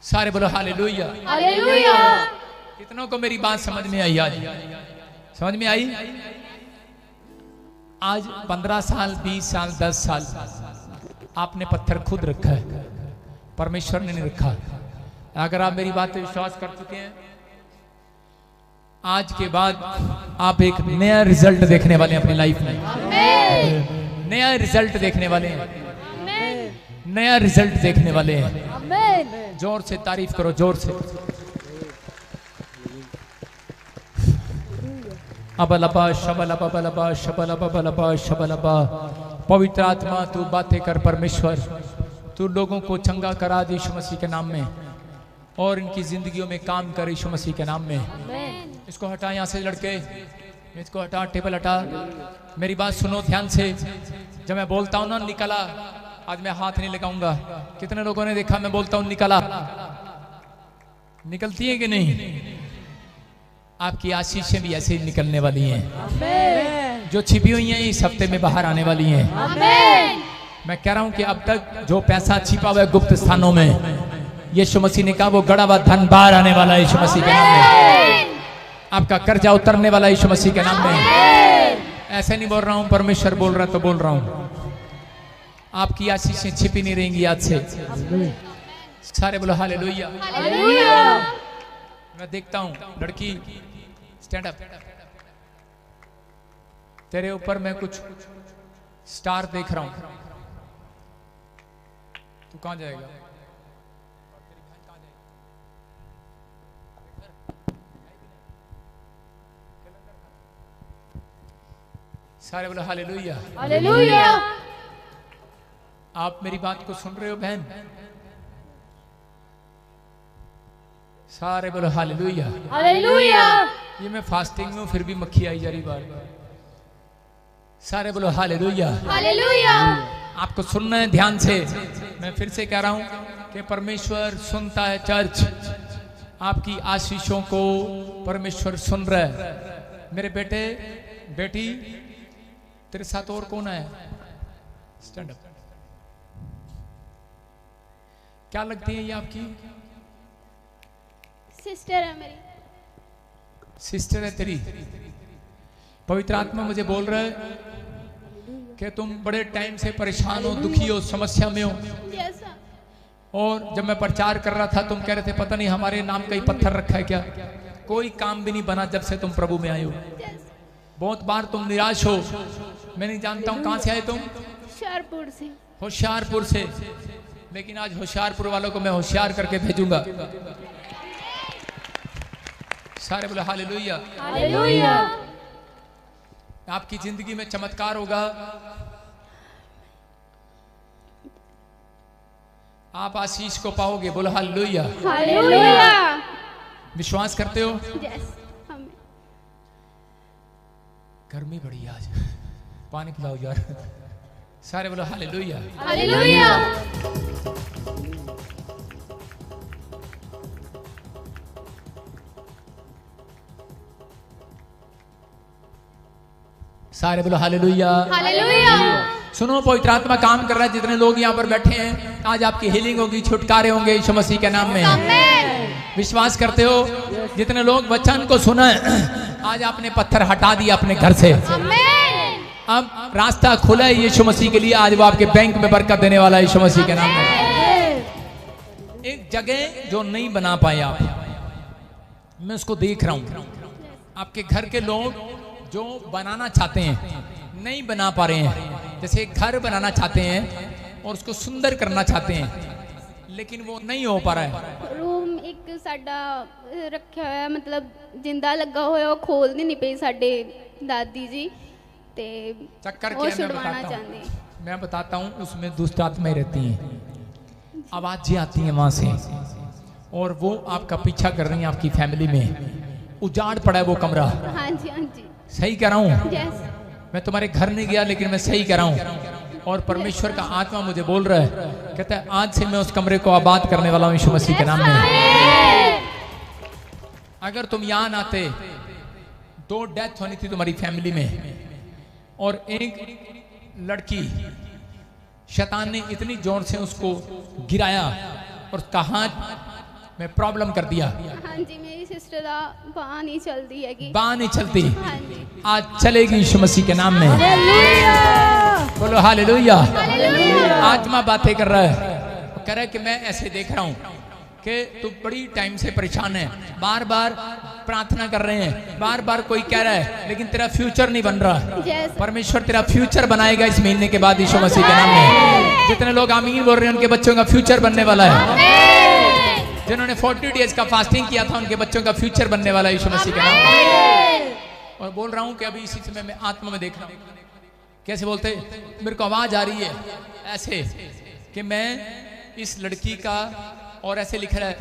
सारे बोलो हालेलुया, हालेलुया। कितनों को मेरी बात समझ में आई? आज समझ में आई? आज 15 साल, 20 साल, 10 साल आपने पत्थर खुद रखा है, परमेश्वर ने नहीं रखा। अगर आप मेरी बात पे विश्वास कर चुके हैं, आज के बाद आप एक नया रिजल्ट देखने वाले हैं अपनी लाइफ में। नया रिजल्ट देखने वाले हैं, नया रिजल्ट देखने वाले हैं। जोर से तारीफ करो, जोर से। अबलबा शबलबा बलबा शबलबा बलबा शबलबा। पवित्र आत्मा तू बातें कर परमेश्वर, तू लोगों को चंगा करा दे यीशु मसीह के नाम में, और इनकी जिंदगियों में काम कर यीशु मसीह के नाम में। इसको हटा यहाँ से लड़के, इसको हटा, टेबल हटा। मेरी बात सुनो ध्यान से। जब मैं बोलता हूँ ना निकला, आज मैं हाथ नहीं लगाऊंगा। कितने लोगों ने देखा मैं बोलता हूं निकला? निकलती है कि नहीं? आपकी आशीषें भी ऐसे ही निकलने वाली हैं, जो छिपी हुई हैं इस हफ्ते में बाहर आने वाली हैं। मैं कह रहा हूं कि अब तक जो पैसा छिपा हुआ है गुप्त स्थानों में, यीशु मसीह ने कहा वो गड़ा हुआ धन बाहर आने वाला है यीशु मसीह के नाम में। आपका कर्जा उतरने वाला है यीशु मसीह के नाम में। ऐसे नहीं बोल रहा हूं, परमेश्वर बोल रहा तो बोल रहा हूं। आपकी आशीषें छिपी नहीं रहेंगी आज से। सारे बोलो हालेलुया, हालेलुया। मैं देखता हूं लड़की, स्टैंड अप। तेरे ऊपर मैं कुछ स्टार देख रहा हूं। तू कहां जाएगा? सारे बोलो हालेलुया। हालेलुया। आप मेरी बात को सुन रहे हो बहन? सारे बोलो हालेलुया। हालेलुया। ये मैं फास्टिंग में हूं फिर भी मक्खी आई जा रही बार बार। सारे बोलो हालेलुया। हालेलुया। आपको सुनना है ध्यान से। मैं फिर से कह रहा हूं कि परमेश्वर सुनता है चर्च। आपकी आशीषों को परमेश्वर सुन रहा है। मेरे बेटे बेटी, तेरे साथ और कौन है? Stand up. क्या लगती है ये आपकी? सिस्टर है मेरी। सिस्टर है तेरी। पवित्र आत्मा मुझे बोल रहा है कि तुम बड़े टाइम से परेशान हो, दुखी हो, समस्या में हो। Yes sir. और जब मैं प्रचार कर रहा था तुम कह रहे थे पता नहीं हमारे नाम का ही पत्थर रखा है क्या। कोई काम भी नहीं बना जब से तुम प्रभु में आए हो। बहुत बार तुम निराश हो। मैं नहीं जानता हूं कहां से आए तुम। होशियारपुर से। होशियारपुर से। लेकिन आज होशियारपुर वालों को मैं होशियार करके भेजूंगा। सारे बोले हालेलुया। हालेलुया। आपकी जिंदगी में चमत्कार होगा। आप आशीष को पाओगे। बोलो हालेलुया। हालेलुया। विश्वास करते हो? यस। हमें गर्मी बड़ी आज, पानी पिलाओ यार। सारे बोलो हालेलुया। हालेलुया। सारे बोलो हालेलुया। हालेलुया। सुनो, पवित्र आत्मा काम कर रहा है। जितने लोग यहाँ पर बैठे हैं आज आपकी हीलिंग होगी, छुटकारे होंगे यीशु मसीह के नाम में। आमीन। विश्वास करते हो? जितने लोग वचन को सुना है आज आपने पत्थर हटा दिया अपने घर से। आमीन। अब रास्ता खुला है यीशु मसीह के लिए। आज वो आपके बैंक में बरकत देने वाला है यीशु मसीह के नाम में। एक जगह जो नहीं बना पाए आप, मैं उसको देख रहा हूं। आपके घर के लोग जो बनाना चाहते हैं नहीं बना पा रहे हैं। जैसे घर बनाना चाहते हैं और उसको सुंदर करना चाहते हैं लेकिन वो नहीं हो पा रहा है। रूम एक साडा रखा हुआ मतलब जिंदा लगा हुआ, वो खोल नहीं पई साडे दादी जी ते चक्कर वो क्या छुड़वाना चाहते। मैं बताता हूँ। उसमें दुष्ट आत्माएं रहती हैं, आवाजें आती हैं वहां से और वो आपका पीछा कर रही हैं आपकी फैमिली में। उजाड़ पड़ा है वो कमरा। हाँ जी, हाँ जी। सही कह रहा हूँ? यस। मैं तुम्हारे घर नहीं गया लेकिन मैं सही कह रहा हूँ। और परमेश्वर का आत्मा मुझे बोल रहा है, कहता है आज से मैं उस कमरे को आबाद करने वाला हूँ यीशु मसीह के नाम में। अगर तुम यहाँ न आते, 2 डेथ होनी थी तुम्हारी फैमिली में। और एक लड़की शैतान ने इतनी जोर से उसको गिराया और उसका हाथ में प्रॉब्लम कर दिया। हाँ जी, मेरी सिस्टर दा बांह नहीं चलती है। बांह नहीं चलती, हाँ जी। आज चलेगी यीशु मसीह के नाम में। बोलो हालेलुया। आत्मा बातें कर रहा है, कह रहा है कि मैं ऐसे देख रहा हूँ कि तू बड़ी टाइम से परेशान है, बार बार प्रार्थना कर रहे हैं, बार बार कोई कह रहा है लेकिन तेरा फ्यूचर नहीं बन रहा। Yes. परमेश्वर तेरा फ्यूचर बनाएगा इस महीने के बाद यीशु मसीह के नाम में। जितने लोग आमीन बोल रहे हैं उनके बच्चों का फ्यूचर बनने वाला है। जिन्होंने 40 डेज का फास्टिंग किया था उनके बच्चों का फ्यूचर बनने वाला है यीशु मसीह के नाम में। और बोल रहा हूँ कि अभी इसी समय मैं आत्मा में देख रहा हूँ कैसे बोलते, मेरे को आवाज आ रही है ऐसे कि मैं इस लड़की का, और ऐसे लिख रहा है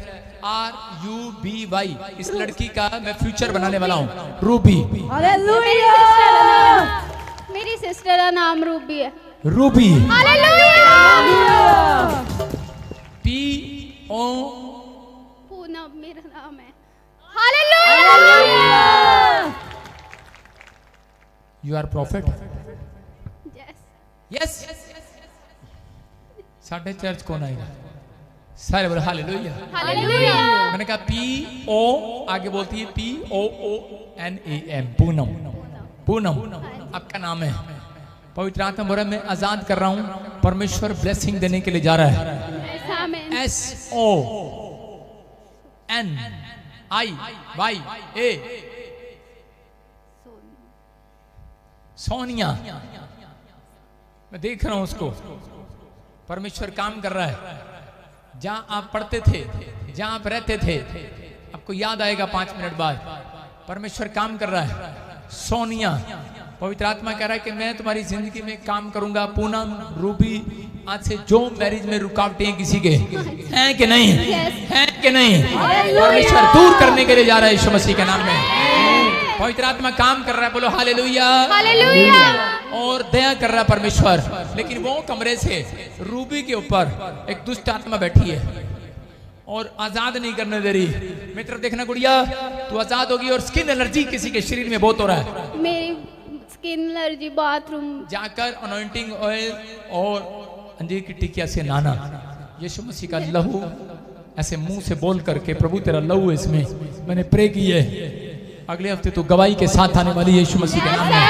RUBY, इस लड़की का मैं फ्यूचर बनाने वाला हूँ। रूबी। मेरी सिस्टर का नाम रूबी है। रूबी। PO पूनम मेरा नाम है। Hallelujah. You are prophet? Yes. Yes. साढ़े चर्च कौन आएगा? सारे बोले हालेलुया। हालेलुया। मैंने कहा PO, आगे बोलती है POONAM, पूनम। पूनम आपका नाम है। पवित्र आत्मा बोल रहा है मैं आजाद कर रहा हूँ, परमेश्वर ब्लेसिंग देने के लिए जा रहा है। आमीन। SONIYA सोनिया, मैं देख रहा हूं उसको, परमेश्वर काम कर रहा है। जहां आप पढ़ते थे, जहां आप रहते थे, आपको याद आएगा 5 मिनट बाद, परमेश्वर काम कर रहा है। सोनिया, पवित्र आत्मा कह रहा है कि मैं तुम्हारी जिंदगी में काम करूंगा। पूनम, रूबी, आज से जो मैरिज में रुकावटें हैं किसी के हैं कि नहीं, हैं कि नहीं, परमेश्वर दूर करने के लिए जा रहा है यीशु मसीह के नाम में। पवित्र आत्मा काम कर रहा है, बोलो हालेलुया, हालेलुया। और दया कर रहा है परमेश्वर। लेकिन वो कमरे से रूबी के ऊपर एक दुष्ट आत्मा बैठी है और आजाद नहीं करने दे रही। मेरी तरफ देखना गुड़िया, तू आजाद होगी। और स्किन एलर्जी किसी के शरीर में बहुत हो रहा है। मेरी स्किन एलर्जी, बाथरूम जाकर अनॉइंटिंग ऑयल और अंजीर की टिकिया से नहाना। यीशु मसीह का लहू ऐसे मुंह से बोल करके, प्रभु तेरा लहू इसमें मैंने प्रे की है। अगले हफ्ते तो गवाही के साथ आने वाली यीशु मसीह के नाम में।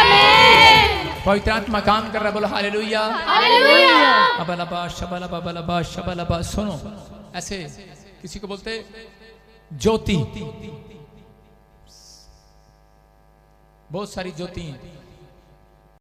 पवित्र आत्मा काम कर रहा है, बोलो हालेलुया, हालेलुया। अबलबा शबलबा बलबा शबलबा। सुनो, ऐसे किसी को बोलते ज्योति, बहुत सारी ज्योति हैं।